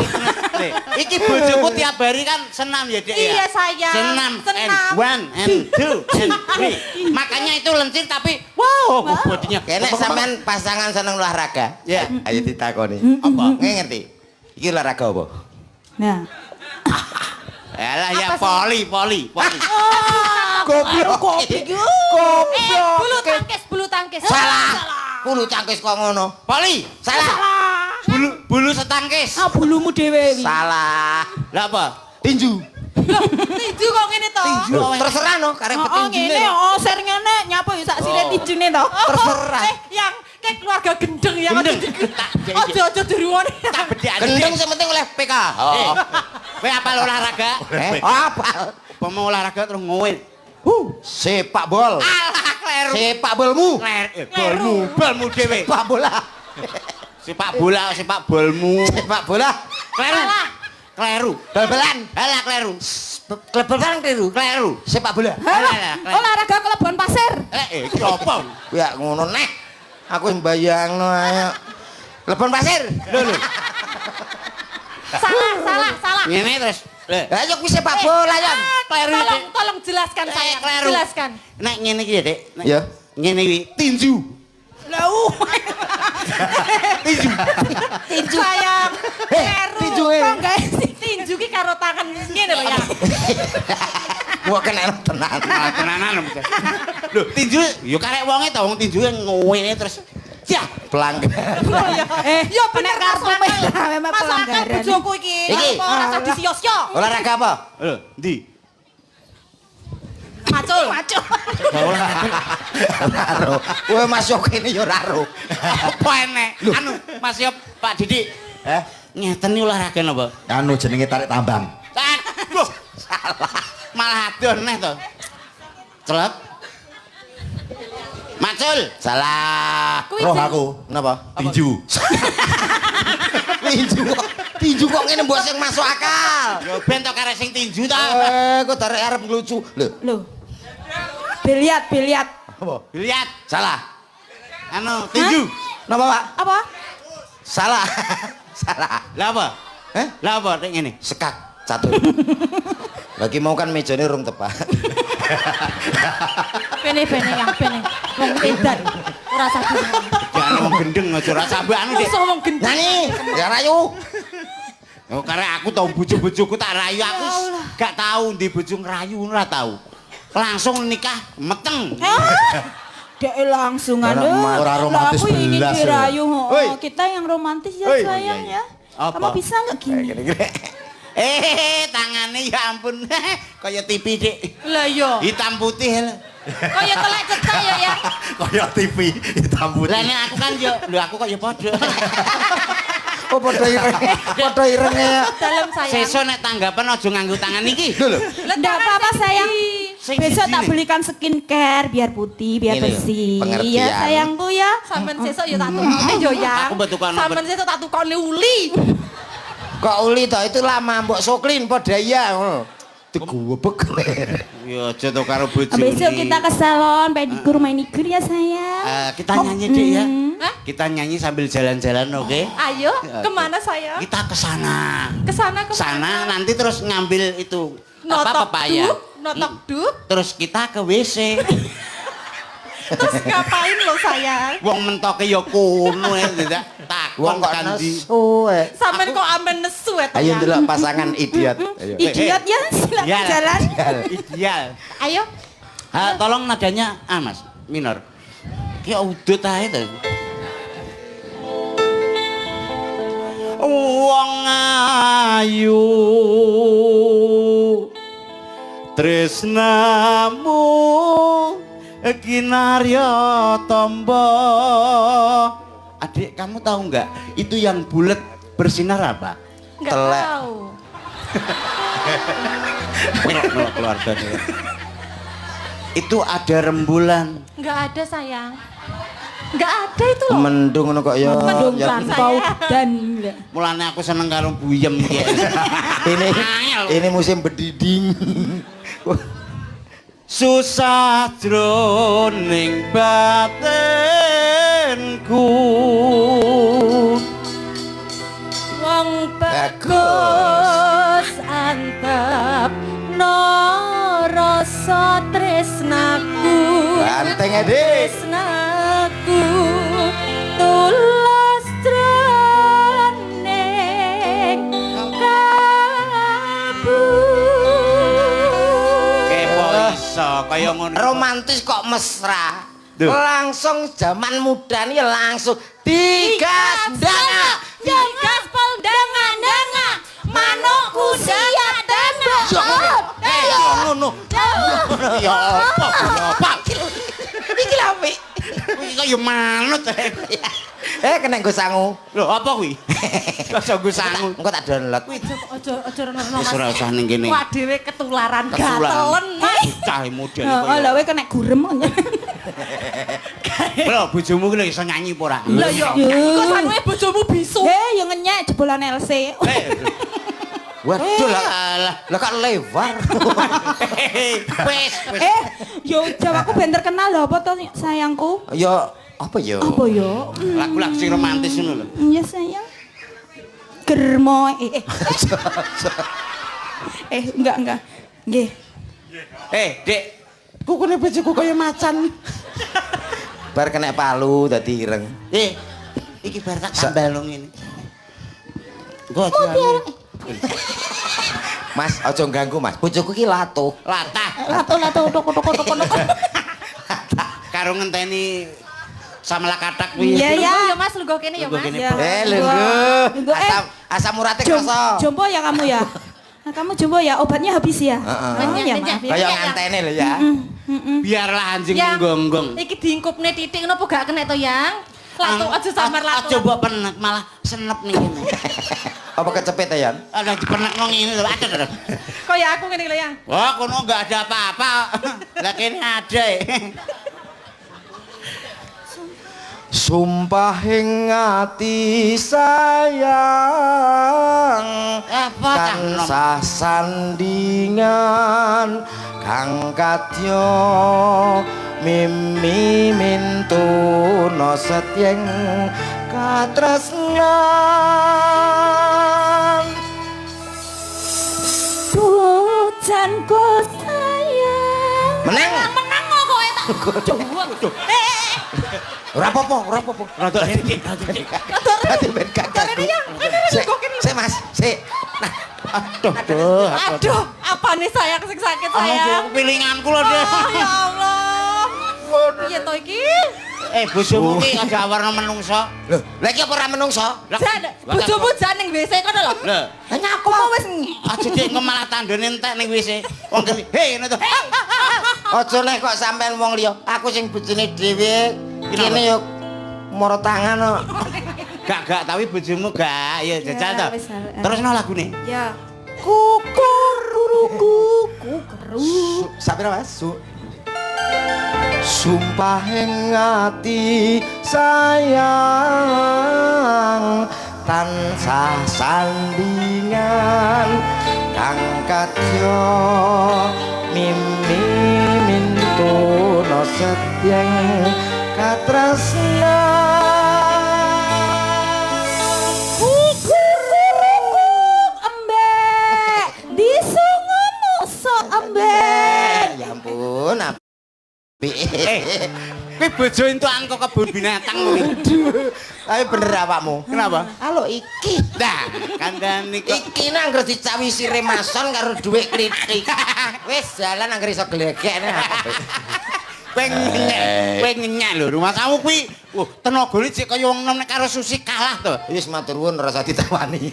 Nih, iki bojoku tiap hari kan senam ya, Dek ya. Iya, sayang. Senam. Senam. And one and two and three. Makanya itu lencir tapi wow, bodinya. Kene sampean pasangan seneng olahraga. Ya. Ayo ditakoni. Apa? Ngerti? Iki olahraga apa? Nah. Alah ya poli. Goblok. Bulu tangkis. Salah. Bulu tangkis kok ngono. Poli. Salah. Bulu setangkis. Ah bulumu dhewe. Salah. Lah apa? Tinju. Tinju kok ngene to. Loh, terserah no, karek Oh petinjune. ngene, oh ser ngene nyapu ya sak sile tinjune to. Terserah. Yang kayak keluarga gendeng ya. Gendeng. Ojo diruwoni. Tak bedhek. Gendeng sing penting oleh PK. Kowe apal olahraga? Apa? Pemain olahraga terus ngowel. Sepak bol. Alah kleru. Sepak bolmu. Bolmu dhewe. Sepak bola. Sepak bolmu. Sepak bola. Kleru. Bal-balan. Alah kleru. Kleb-kleban kleru. Sepak bola. Alah. Olahraga kelebon pasir. Iki apa? Ya ngono neh. Aku mbayangno ae. Lebon pasir. Lho. Salah. Ngene terus. Ayo kuwi sepak bola ya. Kleru. Tolong jelaskan saya. Kleru. Jelaskan. Nek ngene iki ya, Dik. Nek Ya. ngene iki tinju. Lau. Tinju. Sayang. Kleru. tinju, Kok enggak sih tinju ki karo tangan ngene lho ya. Gua kena tenan. Tenanan. Lho, tinju yo karek wonge to, wong tinju ngowene terus. Ya, Pelanggan. Yo bener kartu kartu merah, memang Masakan pelanggaran. bojoku iki. Iki. Apa rasa disios-yo. Olahraga apa? lho, ndi? Macul. Raro. Kowe masuk kene yo raro. Apa enek? Anu, Mas yo Pak Didik. Ngeten iki olahraga napa? Anu jenenge tarik tambang. Loh, salah. Malah adoh neh to. Celep. Macul. Salah. Roh aku. Napa? Tinju. Tinju kok ngene mbok sing masuk akal. Yo ben to karek sing tinju ta. Kok tarik arep nglucu. Lho. Loh. Biliat. Apa? Lihat. Salah. Anu, tinju. Napa, Pak? Apa? Salah. Salah. Lah apa? Heh? Lah apa nek ngene? Sekak catur. Lagi mau kan mejane rung tepat. Pene yang pene. Wong edan. Ora sabu. Jangan ngomong gendeng aja ora sampe anu Dik. Mosok wong gendeng. Nani, ya rayu. Oh, karena aku tau bojo-bojoku tak rayu aku gak tau ndi bojo ngrayu ora tau. Langsung nikah meteng. Dek langsungan Ora romantis Lah aku ingin belas, dirayu. Oi. Kita yang romantis ya Oi. sayang ya. Apa? Kamu bisa nggak gini? Tangannya ya ampun. Kaya TV Dik. Lah yo. Hitam putih. Kaya telek cecak ya ya. Kaya TV hitam Lah putih. nek aku kan yo, lho aku kok yo padha. Oh padha irenge. Dalam sayang. Sesuk nek tanggapan aja nganggo tangan iki. Lho. Enggak apa-apa sayang. Sing Besok siji tak nih. belikan skincare biar putih, biar Ini loh, bersih. pengertian. Ya sayangku ya. Sampeyan sesuk ya tak tukokne yo ya. Aku betukan Sampeyan sesuk tak tukokne uli. Kok uli to itu lama mbok soklin padha ya ngono. Digubek. Yo aja to karo bojone. Besok kita ke salon pedikur manicure ya sayang. Kita nyanyi Dik ya. Hah? Kita nyanyi sambil jalan-jalan oke? Ayo, kemana saya? Kita ke sana. Kesana kemana? Sana nanti terus ngambil itu apa pepaya. Notok duk. Terus kita ke WC. Terus ngapain lo sayang? Wong mentoke ya kono ya tidak Wong takon kok kandi. nesu. Sampeyan kok amen nesu ya Ayo ndelok pasangan idiot. Ayo. Idiot ya silakan Iya. jalan. Ideal. Ayo. Tolong nadanya Mas, minor. Ki udut ae to. Wong ayu tresnamu kinarya tamba. Adik, kamu tahu nggak itu yang bulat bersinar apa? Enggak Telek. tahu. Melok keluarga dia. Itu ada rembulan. Enggak ada sayang. Enggak ada itu loh. Mendung ngono kok ya. Mendung Ya, tanpa udan. Mulane aku seneng karo buyem iki. ini musim bediding. Susah jroning batinku. Wong bagus antep no rasa tresnaku. Banteng Dik. Tresnaku tulus jroning kabu. Kepo iso kaya ngono. Romantis kok mesra. Duh. Langsung zaman muda nih langsung digas dana. Digas danga manukku siap tembok. Ngono. Ya apa? Iki lho Pi. Kuwi kaya manut. Kena nggo sangu. Lho apa kuwi? Kok nggo sangu. Engko tak download. Kuwi aja nerno Wis Mas. ora usah ning kene. Wah dhewe ketularan gatelen Mas. Cah model Oh, lha kowe kena gurem. Lho bojomu ki lho iso nyanyi apa ora? Lah yo. Kok sanuwe bojomu bisu. Heh, yo ngenyek jebolan LC. Waduh lah kok lebar. Wes. Yo jawabku ben terkenal lho apa to sayangku? Ya apa ya? Apa yo? Lagu-lagu sing romantis ngono lho. Ya sayang. Germo enggak. Nggih. Dek. Kukune bojoku kaya macan. Bar kena palu dadi ireng. Iki bar tak tambal ngene. Engko aja. Mas, aja ganggu Mas. Bojoku ki latuh. Latah. Lato tok. Karo ngenteni samela katak kuwi. Iya ya. Ya Mas lungguh kene ya Lungguh Mas. kene. Ya. Lungguh. Asam urate kroso. Jompo ya kamu ya. Nah, kamu jompo ya obatnya habis ya. Heeh. Ya, Menyak. maaf ya. Kaya ngantene lho ya. Biarlah anjing Yang menggonggong. iki diingkupne titik ngono apa gak kena to yang? Latu aja samar latu. Aja mbok penek malah senep ning kene. Apa kecepet ya, Yan? Ada dipenek nang ngene lho. Aduh. Kaya aku ngene lho yang. Wah, kono enggak ada apa-apa. Lah kene ada. Sumpah ing ati sayang Apa ta? tansah sandingan kang kadya mimi mintuna setyeng katresnan Pujanku sayang. meneng Menang kok kowe tak. ora apa-apa Rada iki. dadi ben gagah sik Mas sik nah Aduh, apa nih sayang sing sakit sayang? Pilinganku lho, Dek. Oh, ya Allah. Piye to iki? Bojomu ki aja warna menungso. lho lha iki apa ora menungso Jan, bojomu jan ning WC kono lho. Lho, Hanya aku mau wis aja dik malah tandone entek ning WC. Wong geni, hei ngono to. aja leh kok sampean wong liya aku sing bojone dhewe kene yo moro tangan kok Gak, tapi bojomu gak. Ya jajal to. wis, Terusno lagune. Ya. kukuruku Sampai Mas Sumpah ing ati sayang tansah sandingan kang kadya mimi mintuna setyeng katresnan ya ampun api Kuwi bojo entukan kok kebun binatang kuwi. tapi bener awakmu Kenapa? halo iki Nah, kandhane kok iki nang ngger dicawisi remason karo dhuwit kritik wis jalan nang iso glegekne kowe ngenyek lho rumah kamu kuwi. Tenagane cek kaya wong enom nek karo Susi kalah to. wis matur nuwun ora usah ditawani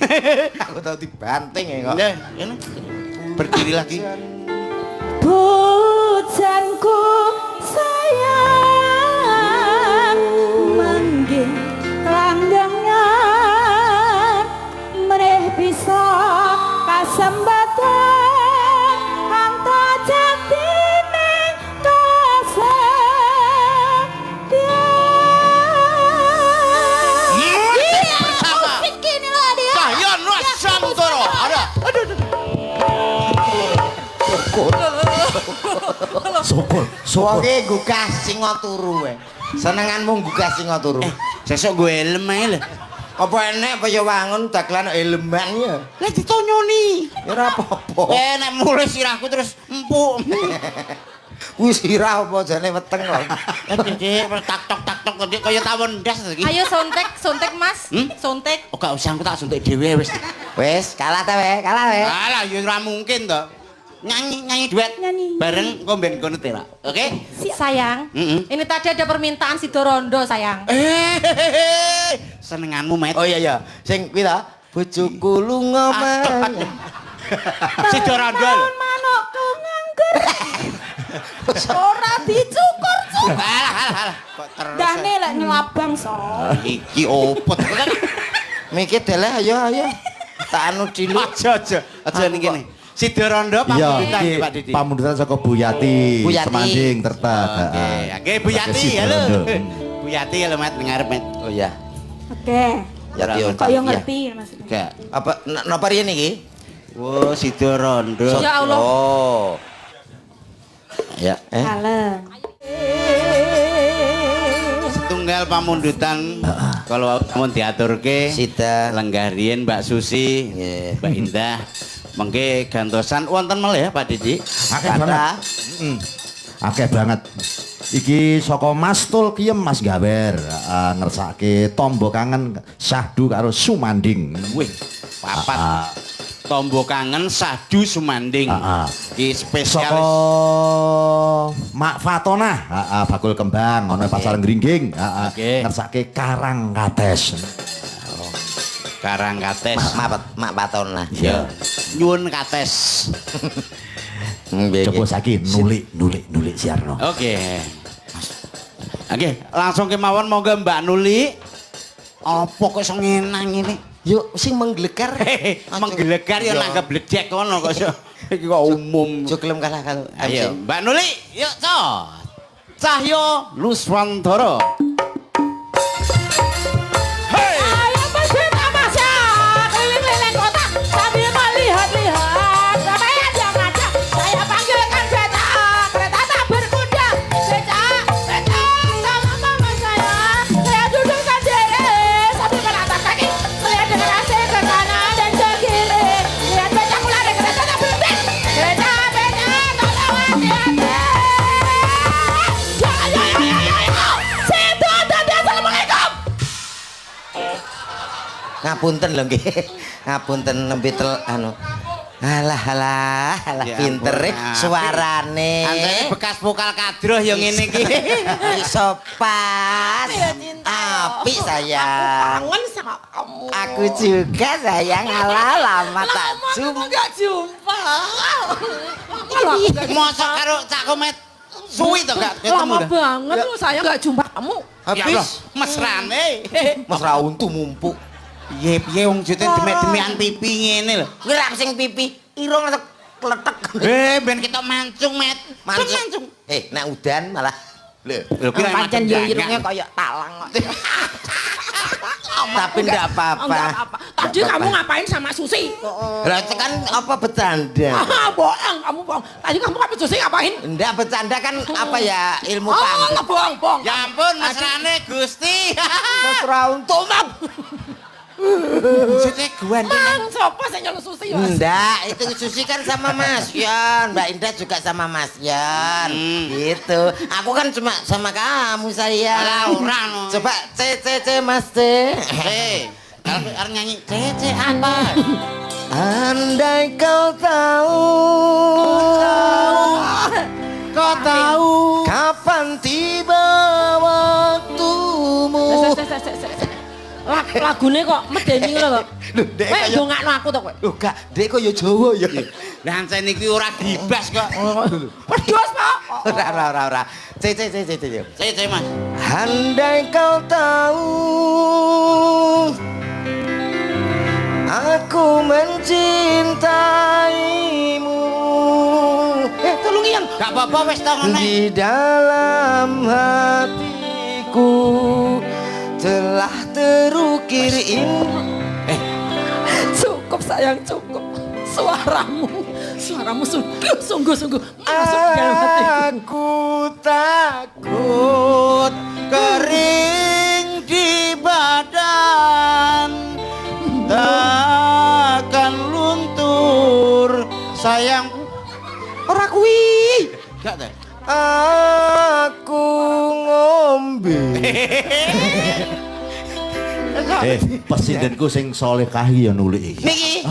aku tau dibanting ya kok Nggih, ngene. Berdiri lagi. Pujanku sayang manggih kelanggengan meneh bisa kasembatan anta jatine kasedian Sopo? Wonge gugah singa turu we. Senenganmu gugah singa turu. Sesuk gue helm ae lho. Apa enek apa ya wangun dagelan helman ya. Lah ditonyoni. Ya ora apa-apa. Nek mulai sirahku terus empuk. Wis sirah apa jane weteng kok. Dik tak tok kaya tawon ndas iki. Ayo sontek Mas. Sontek. Oh gak usah aku tak suntik dhewe wis. Wis kalah ta we, kalah we. Alah ya ora mungkin to. Nyanyi duet Nyanyi. bareng komben kono tera. Oke? Sayang, ini tadi ada permintaan Sido Rondo sayang. Senenganmu met. Oh iya. Sing kuwi ta, bojoku lunga men. Sido Rondo. Manukku nganggur. Ora dicukur-cukur. Alah. Kok terus. Dane lek nyelabang so. Iki opot. Mikir dele ayo. Tak anu dilu. Aja ning kene. Sido Rondo Iya, pamundutan iki Pak Didi. pamundutan saka Bu Yati, Bu Yati. Semanding Tertat. Oke, Bu Yati halo. Bu Yati halo Mat ngarep Mat. Oh iya. Oke. Yati on. Kok yo ngerti maksudnya. Gak. Apa napa riyen iki? Wo Sido Rondo. Ya Allah. Oh. Ya, Kaleng. Setunggal pamundutan kalau mau diaturke Sida. lenggah riyen Mbak Susi, Nggih. Mbak Indah. Mengke gantosan wonten malih ya Pak Didi. Akeh banget. Akeh banget. Iki saka Mas Tulkiem Mas Gawer ngersake Tombo Kangen Syahdu karo Sumanding. Wih, papat. Tombo Kangen Sahdu Sumanding. Iki Saka spesialis. Mak Fatona, bakul kembang ana pasar Ngringging. Oke. Ngersake Karang Kates. Karang Kates. Mak paton lah. Ya. Nyuwun Kates. Coba saiki nulik siarno. Oke. Oke, langsung kemawon monggo Mbak Nuli. Apa kok iso ngenang ini? Yuk sing menggelegar. Menggelegar ya nanggap bledek kono kok iso. Iki kok umum. Jo gelem kalah kalau. Ayo, Mbak Nuli, yuk so. Cahyo Nuswantara. Ayo pecinta masyarakat keliling-keliling kota sambil melihat-lihat siapa yang dia ngajak. Saya panggilkan beca, kereta tak berkuda. Beca, sama mama saya. Saya duduk sendiri sambil menatap kaki. Melihat dengan asik ke kanan dan ke kiri. Lihat beca mulai dari kereta tak berhenti. Beca, tolong hati-hati. Ya. Situ tadi assalamualaikum. Ngapunten lho nggih. Ngapunten nembe anu. Alah Ya pinter ampun, suarane. Antene bekas vokal kadroh ya ngene iki. Iso pas. Apik sayang. Kangen sama kamu. Aku juga sayang. Alah lama tak jumpa. Enggak jumpa. Mosok karo Cak Komet suwi to gak Lama dah? banget lu saya nggak jumpa kamu. Ya Allah, Habis mesrane. Mas ra untu mumpuk. Piye wong jute demek-demekan pipi ngene lho. Gerak sing pipi irung kletek. Ben ketok mancung, Met. Mancung. Nek udan malah lho. Lho kira Pancen yo macam irunge dagang. koyo talang kok. Tapi ndak apa-apa. Enggak apa. Tadi kamu ngapain sama Susi? Lah itu kan apa bercanda? Bohong, kamu bohong. Tadi kamu sama Susi ngapain? Ndak bercanda kan apa ya ilmu panggung. Bohong. Ya ampun, mesrane Gusti. Mas ra untu mak. Jute gandeng. Mang, siapa sing nyolong Susi, Mas? Ndak, itu Susi kan sama Mas Yan, Mbak Indah juga sama Mas Yan. Gitu. Aku kan cuma sama kamu sayang. Alah, ora no. Coba C Mas C. Arep nyanyi Cece apa? Andai kau tahu. Kau tahu Kapan tiba waktumu. Lagune kok medeni ngono kok. Lho, Dek Weh, kaya- ndongakno aku to kowe. Loh, gak, Dek kok ya Jawa ya. Lah ancen iki ora dibas kok. Pedus, Pak. Ora. C. Cece Mas. Andai kau tahu aku mencintaimu. Tolong Ian. Gak apa-apa wis to ngene. Di dalam hatiku telah terukir Cukup sayang, cukup. Suaramu Suaramu sungguh-sungguh masuk ke dalam hati. Aku takut kering di badan, takkan luntur sayang. Ora kuwi. Gak ta? Aku ngombe. Presidenku sing soleh kahi ya nulik iki. Niki.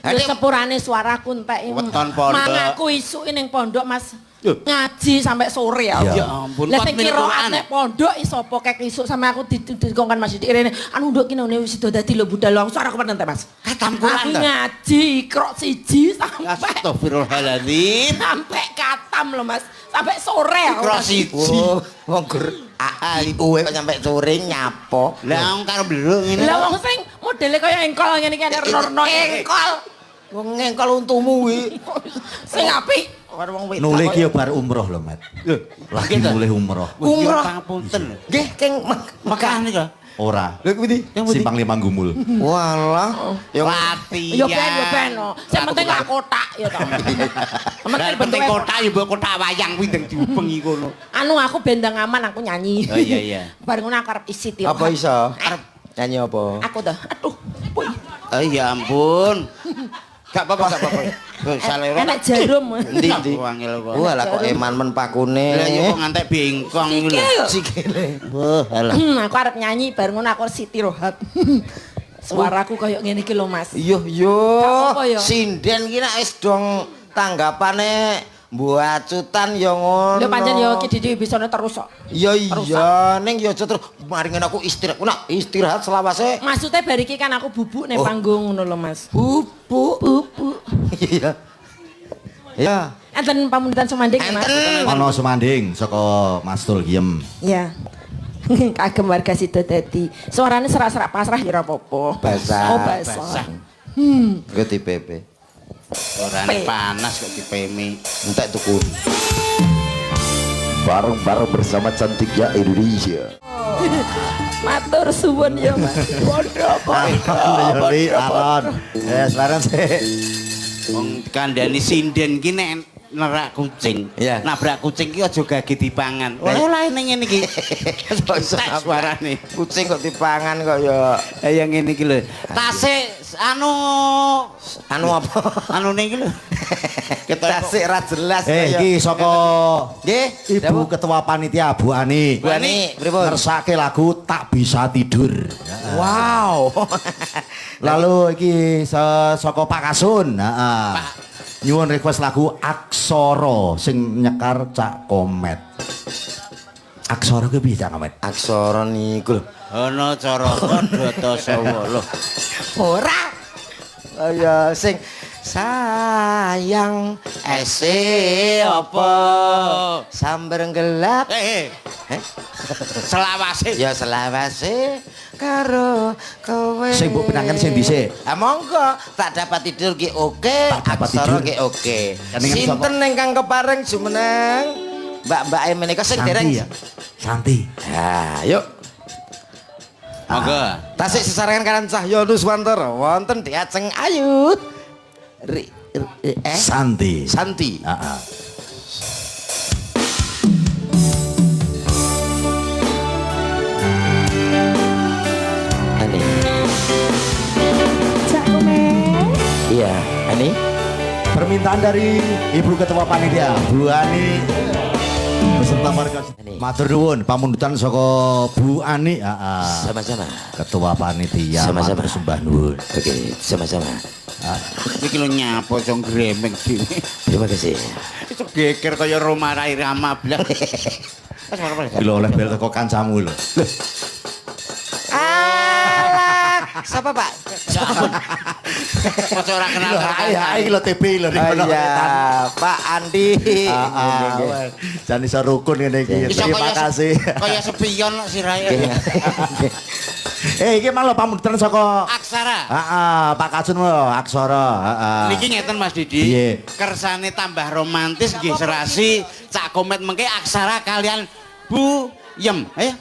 Lho sepurane suaraku entek. Weton pondok. Mangaku isuke ning pondok Mas. Ngaji sampai sore ya. Ya ampun, Lah 4 sing menit kira Quran. nek pondok iso apa kek isuk sampe aku dikongkon Mas Dik rene. Anu nduk kene wis sida dadi lho budal aku suaraku penting Mas. Katam Quran Aku ta? ngaji ikrok siji sampai Astagfirullahaladzim. sampai katam lho Mas. Sampai sore aku. Ikrok siji. Oh, wong gur uwe kok nyampe sore nyapo. Lah wong karo bluk ngene. Lah wong sing modele kaya engkol ngene iki ana reno engkol. Wong ngengkol untumu kuwi. Sing apik. Karo wong wedok. Nulik iki ya bar umroh lho, Mat. Lagi mulih umroh. Umroh. Pangapunten. Nggih, Keng Mekah nika. Ora. Lha kuwi. Simpang Lima Gumul. Walah. Yo Yo ben no. Sing penting gak kotak ya to. Lah penting kotak yo mbok kotak wayang kuwi ndang diubengi kono. Anu aku bendang aman aku nyanyi. Oh iya iya. Bareng ngono aku arep isi tiap. Apa iso? Arep nyanyi apa? Aku dah. Aduh. Puy. Oh ya ampun. Gak apa-apa, gak apa-apa. Salero. Enak jarum. Ndi? Wangil kok. Wah, lah kok eman men pakune. Lah yo kok ngantek bengkong iki lho. Sikile. Wah, alah. Aku arep nyanyi bareng ngono aku Siti Rohab. Suaraku koyo ngene iki lho Mas. Yo yo. Gak apa ya? Sinden ki nek wis dong tanggapane mbuacutan ya ngono. Lho pancen yo iki Didi bisa terus kok. Ya iya, ning yo aja terus maringin aku istirahat. Nak istirahat selawase. Maksudnya bar iki kan aku bubuk ning panggung ngono lho Mas. Bubuk. Bubuk. Iya. Ya. Enten pamundutan Sumanding ya, Mas. Ana Sumanding saka Mastul Giem. Iya. Kagem warga Sido dadi. Suarane serak-serak pasrah ya ora apa-apa. Basah. Oh, basah. Basah. Iku dipepe. Orane panas kok dipemi. Entek tuku. Bareng-bareng bersama cantiknya Indonesia. Matur suwun ya Mas. Yoli Aron. Sekarang sih. Wong kandhani sinden ki nek nerak kucing. Iya. Nabrak kucing ki aja gage dipangan. Oleh ning ngene iki. Kok iso Tak suarane. kucing kok dipangan kok ya. Ya ngene iki lho. Tasik anu Apa? anu ning iki lho. Tasik ra jelas Iki saka Nggih, Ibu Ketua Panitia Bu Ani. Bu Ani, pripun? Ngersake lagu Tak Bisa Tidur. Wow. Lalu iki saka Pak Kasun. Heeh. Nyuwun request lagu Aksara sing nyekar Cak Komet. Aksara ku piye Cak Komet? Aksara niku lho. Ana cara Data Sawa lho. Ora. Ya sing sayang ese apa sambar gelap. Selawase. Ya selawase karo kowe. Sing mbok pinangan sing dhisik. Ah monggo, tak dapat tidur ki oke, Tak dapat aksara tidur. ki oke. Kandengan Sinten ingkang kepareng jumeneng? Mbak-mbake menika sing dereng. Santi ya. Santi. Ah, yuk. Monggo. Tasik sesarengan kanan Cahyo Nuswantara wonten di Aceng Ayu. Santi. Santi. Heeh. Ani. Cak Komeng. Iya, Ani. Permintaan dari Ibu Ketua Panitia Bu Ani beserta warga. Matur nuwun pamundutan saka Bu Ani. Heeh. Sama-sama. Ketua Panitia Sama-sama. matur sembah nuwun. Oke, sama-sama. Iki lho nyapo sing gremeng dhewe. Terima kasih. Iso geger kaya Roma Rai Rama blas. Iki lho oleh bel teko kancamu lho. Alah, siapa Pak? Masa ora kenal Ya iki lho TP lho ning kono. Iya, Pak Andi. Heeh. Jan iso rukun ngene iki. Iso Terima kasih. Kaya spion sirahe. Iki malah pamundutan saka Aksara. Heeh, Pak Kasun lho, Aksara. Heeh. Niki ngeten Mas Didi. Piye? Kersane tambah romantis nggih serasi Cak Komet mengke Aksara kalian Bu Yem. Ayo.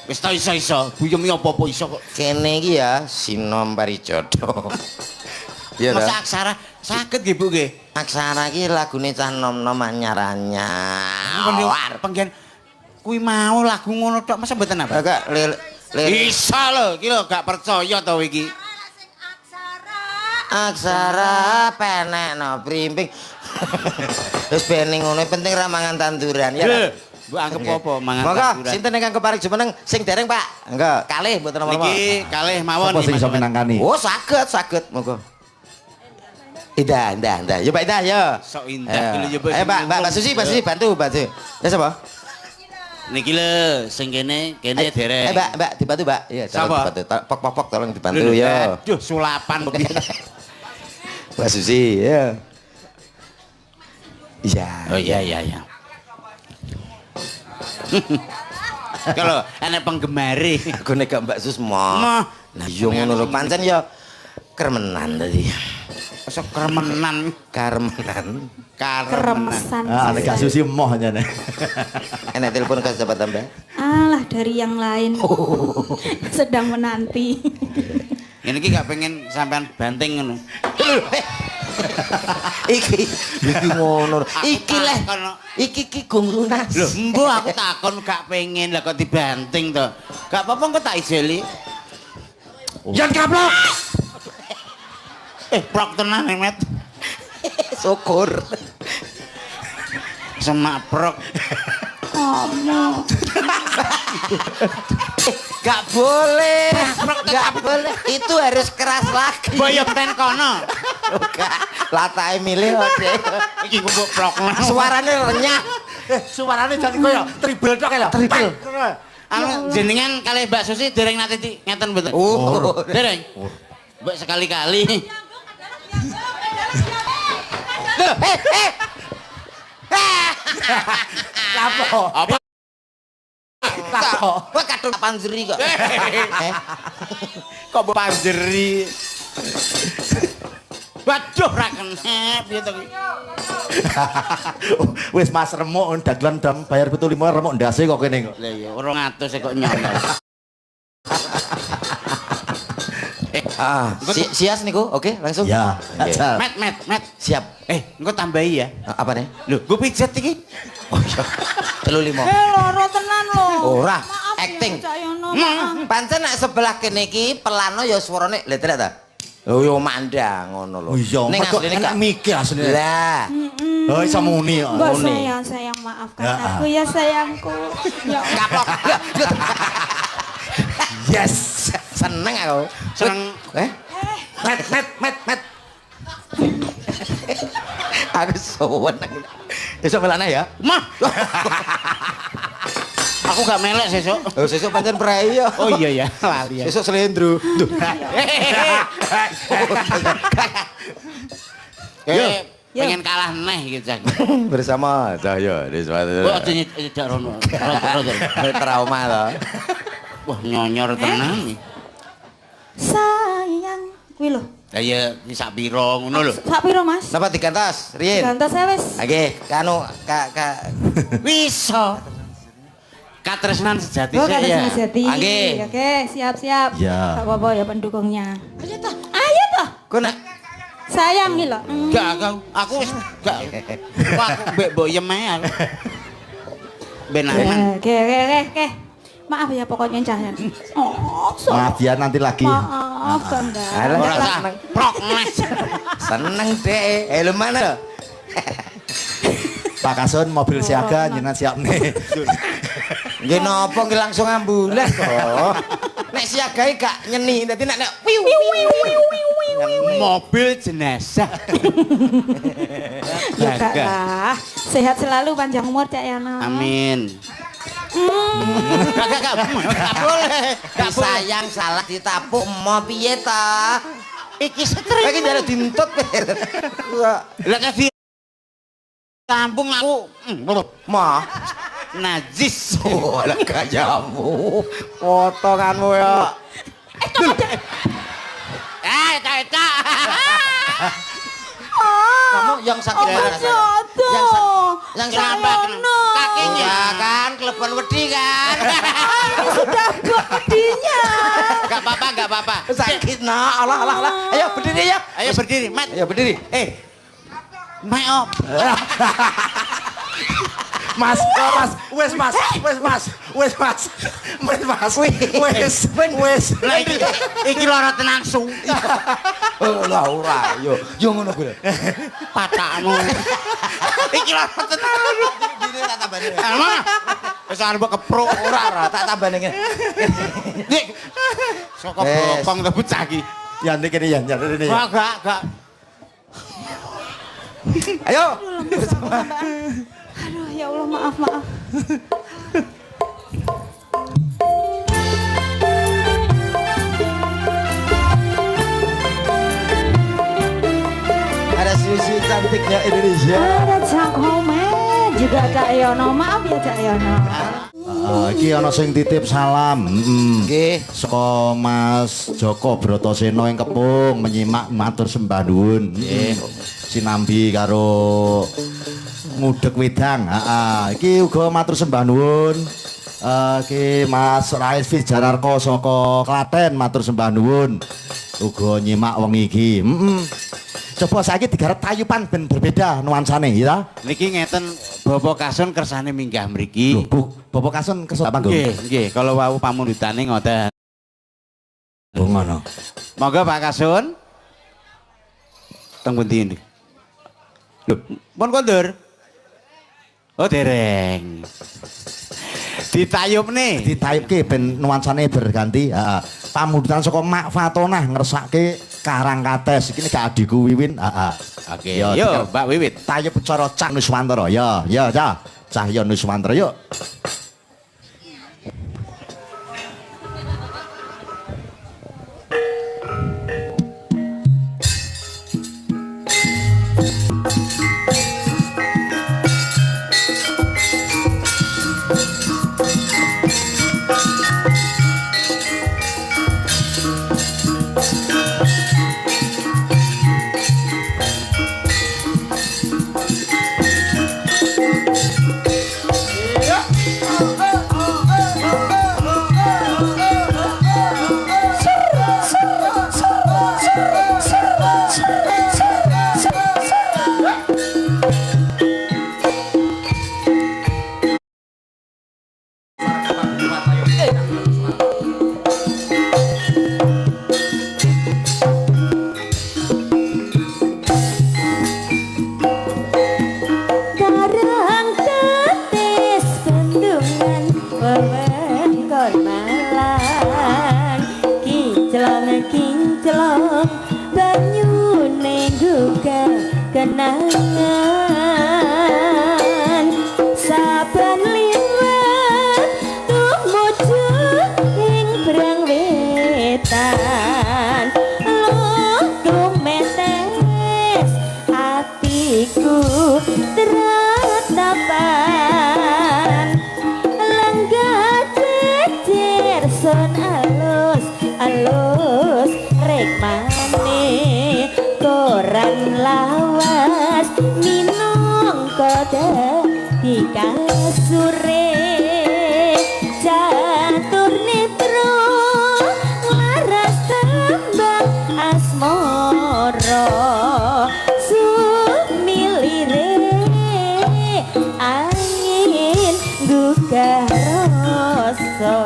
Wis ta iso. Bu Yem apa-apa iso kok. Kene iki ya Sinom Parijodo. Iya Masa ta? Aksara saged nggih Bu nggih. Aksara iki lagune cah nom-nom anyar-anyar. Penggen kuwi mau lagu ngono tok masa mboten apa? Agak Iso lho, iki lho gak percaya to iki. Aksara penek no primping. Terus bening ngono penting ra mangan tanduran ya. Mbok anggap apa mangan Monggo tanduran. sinten ingkang keparing jumeneng sing dereng Pak? Enggak, kalih mboten apa-apa. Niki kalih mawon. Apa sing iso minangkani? Oh, saged monggo. Indah. Ya Pak Indah ya. Sok indah iki lho ya. Mbak Susi bantu. Ya sapa? Niki lho sing kene dereng. Mbak dibantu Mbak. Iya, Sapa? dibantu. Pok tolong dibantu ya. Aduh sulapan kok. Mbak Susi ya. Iya. Oh iya. Kalau ana penggemare. Aku nek gak Mbak Sus Mah. Nah, yo ngono lho pancen ya kremenan tadi. Masa kremenan. Keremesan. Nek gak susi moh nyane. Enak telepon ke sahabat Mbak. Alah dari yang lain. Sedang menanti. Ini ki gak pengen sampean banting ngono. Iki ngono. Iki leh. Iki gong lunas. Lho, mbok aku takon gak pengen lah kok dibanting to. Gak apa-apa kok tak ijeli. Jan kaplok. Prok tenan Met. Syukur. Semak prok. Kamu. Gak boleh. Gak boleh. Itu harus keras lagi. Boyok ten kono. Enggak. Latae milih ode. Iki kumpul prok. Suarane renyah. Suarane jadi koyo triple tok ya. Triple. Anu jenengan kalih Mbak Susi dereng nate ngeten mboten? Oh. Dereng. Mbak sekali-kali. Lapo? Apa? Lapo? Kok kadung panjeri kok. Kok panjeri? Waduh ra kena piye to iki? Wis Mas remuk dagelan dam bayar 75 remuk ndase kok kene kok. Lah iya 200 kok nyono. Sias niku, oke langsung. Ya, ajal. Met. Siap. Engko tambahi ya. Apa nih? Lho, gue pijat iki. Oh iya. 35. Loro tenan lho. Ora, Maaf acting. ya Cahyono, maaf. Pancen nek sebelah kene iki pelano ya suarane lha tidak ta? Oh yo mandang ngono lho. Oh iya, Ning mergo asline enak gak mikir asline. Lah. Oh iso muni kok. Mbak Muni. sayang maafkan aku ya sayangku. Ya Kaplok. Yes. Seneng aku. Seneng. Met. Aku seneng. Besok melane ya. Mah. Aku gak melek sesuk. Oh sesuk pancen prei ya. Oh iya ya, lali ya. Sesuk slendro. Duh. Pengen kalah neh gitu. Bersama Cahyo di suatu. Kok aja nyedak rono. Trauma loh. Wah, nyonyor tenan nih. sayang. Kuwi lho. Lah ya sak pira ngono lho. Sak piro Mas? Napa digantos? Riyin. Gantos ya wis. Oke, kanu ka Bisa. Katresnan sejati Oh, sih kata ya. Mas Jati. Oke. Oke, siap-siap. Ya. Gak apa-apa ya pendukungnya. Ayo toh. ku nak Sayang iki lho. Gak aku wis gak. Wah, aku mbek mbok yem ae aku. Ben aman. Oke. Maaf ya pokoknya Cahyan. Oh, Maaf ya nanti lagi. Maaf Bangga. Alah, Ora usah seneng. prok nes. seneng deh. Lu mana? Pak Kasun mobil siaga jenengan siap nih. Nggih napa nggih langsung ambulans kok. Nek siagai gak nyeni, dadi nek wiu Mobil jenazah. Ya Kak lah. Sehat selalu panjang umur Cak Yana. Amin. Gak boleh. Gak sayang salah ditapuk mau piye ta? Iki stres. Iki njaluk dintut. Lah kasih kampung aku Mah. najis. Oh, lah gayamu. Potonganmu ya. Eta. Kamu yang sakit mana saya? Yang Kenapa? Kakinya. Ya kan, keleban wedi kan. Sudah bodinya. Gak apa-apa. Sakit nah, alah. Ayo berdiri ya. Ayo berdiri, Mat. Ayo berdiri. Mek op. Mas, wes mas. Lah iki lara tenan su. Lah ora, yo ngono kuwi. Patakmu. Iki lara tenan. Dine tak tambane. Emang wis arep kepruk Ora, tak tambane ngene. Dik. Saka bokong te bocah iki. Ya nek kene ya, rene ya. Gak. Ayo. Aduh, ya Allah, maaf. Ada sisi cantiknya Indonesia. Ada Cak Komet juga Cak Yono, maaf ya Cak Yono. Iki ana sing titip salam. Nggih. Saka Mas Joko Brotoseno ing Kepung menyimak matur sembah nuwun. Sinambi karo ngudeg wedang. Iki uga matur sembah nuwun. Iki Mas Rais Fijararko saka Klaten matur sembah nuwun. Uga nyimak wengi iki. Coba saiki digarap tayupan ben berbeda nuansane ya. Niki ngeten Bapak Kasun kersane minggah mriki. Bapak Kasun kesel panggung. Nggih, kalau wau pamundutane ngoten. Oh ngono. Monggo Pak Kasun. Teng pundi? Lho, pun kondur. Oh, dereng. Ditayupne. Ditayupke ben nuansane berganti. Heeh. Pamundutan saka Mak Fatonah ngersake Karang Kates. Iki gak adikku Wiwin. Heeh. Oke, yo Mbak Wiwit. Tayup cara Cah Nuswantara. Ya, Cahya Nuswantara yuk. kenangan saben liwat tumuju ing brang wetan lungguh metes atiku teratapan lenggah cecer son alus alus rek mane koran lawas minangka dadi kasure catur netra laras tembang asmara sumilire angin gugah rasa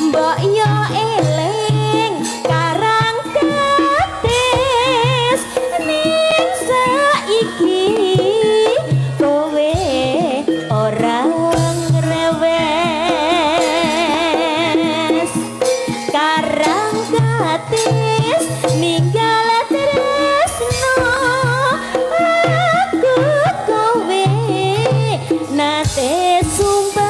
mbok yo eling karang katis ning saiki kowe orang rewes karang katis ninggal tresno aku kowe nate sumpah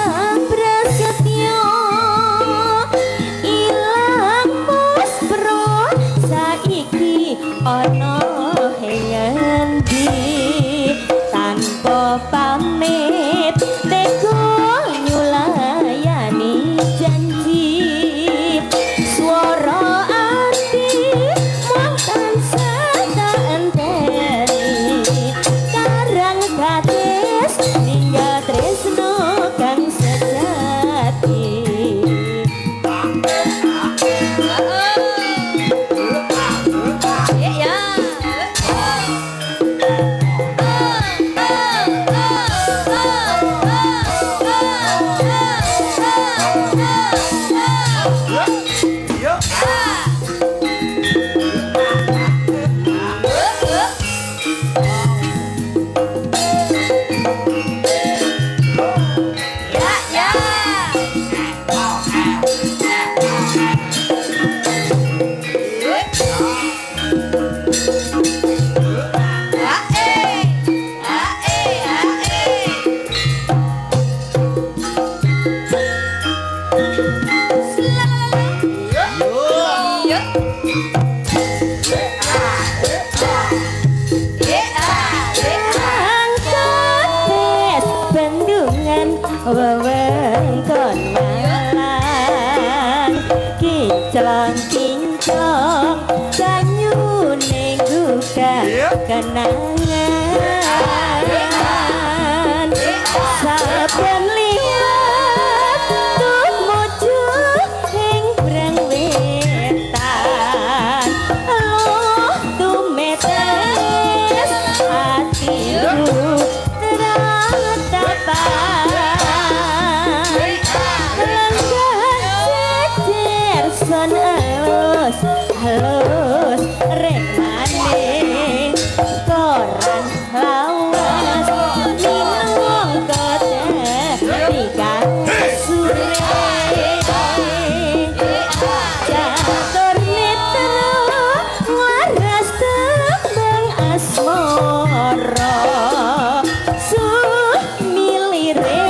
wewengkon malang kinclong banyu ning buka kenangan saben lihat tumuju ing breng wetan loh tumetes hatiku teratapan langgan cecer son halus rek maning koran lawas minung kote dikang sure catur nitro waras tembang asmara milire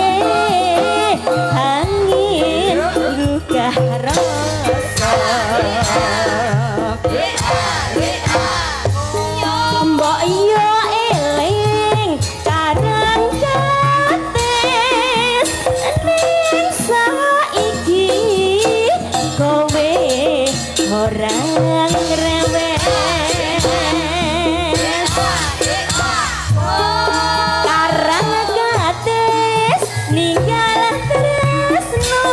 angin gugah rasa mbok yo eling kadang kates ning saiki kowe orang rewel karang kates ninggal tresno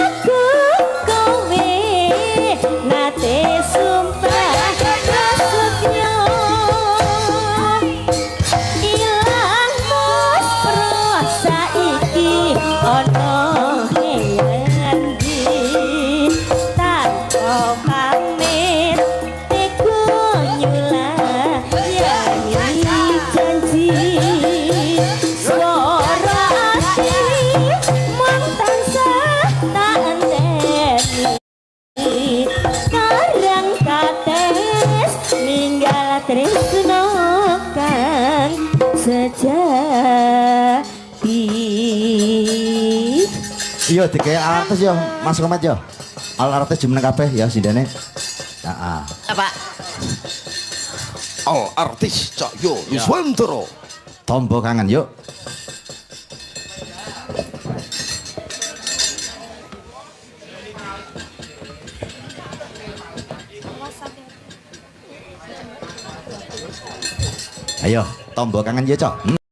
aku kowe nate sumpah prasetyo ilang mus pro saiki ana endi tanpa pamit teku nyulah yani janji swara ati mung tansah tak enteni karang kates ninggal tresno kang sejati. Iya dikek artis yo, Mas Komet yo. Al artis jumeneng kabeh ya sindene. Heeh. Pak. Oh, artis Cahyo Yuswantoro. Tombo kangen yuk. Ayo, tombo kangen yuk, Cok.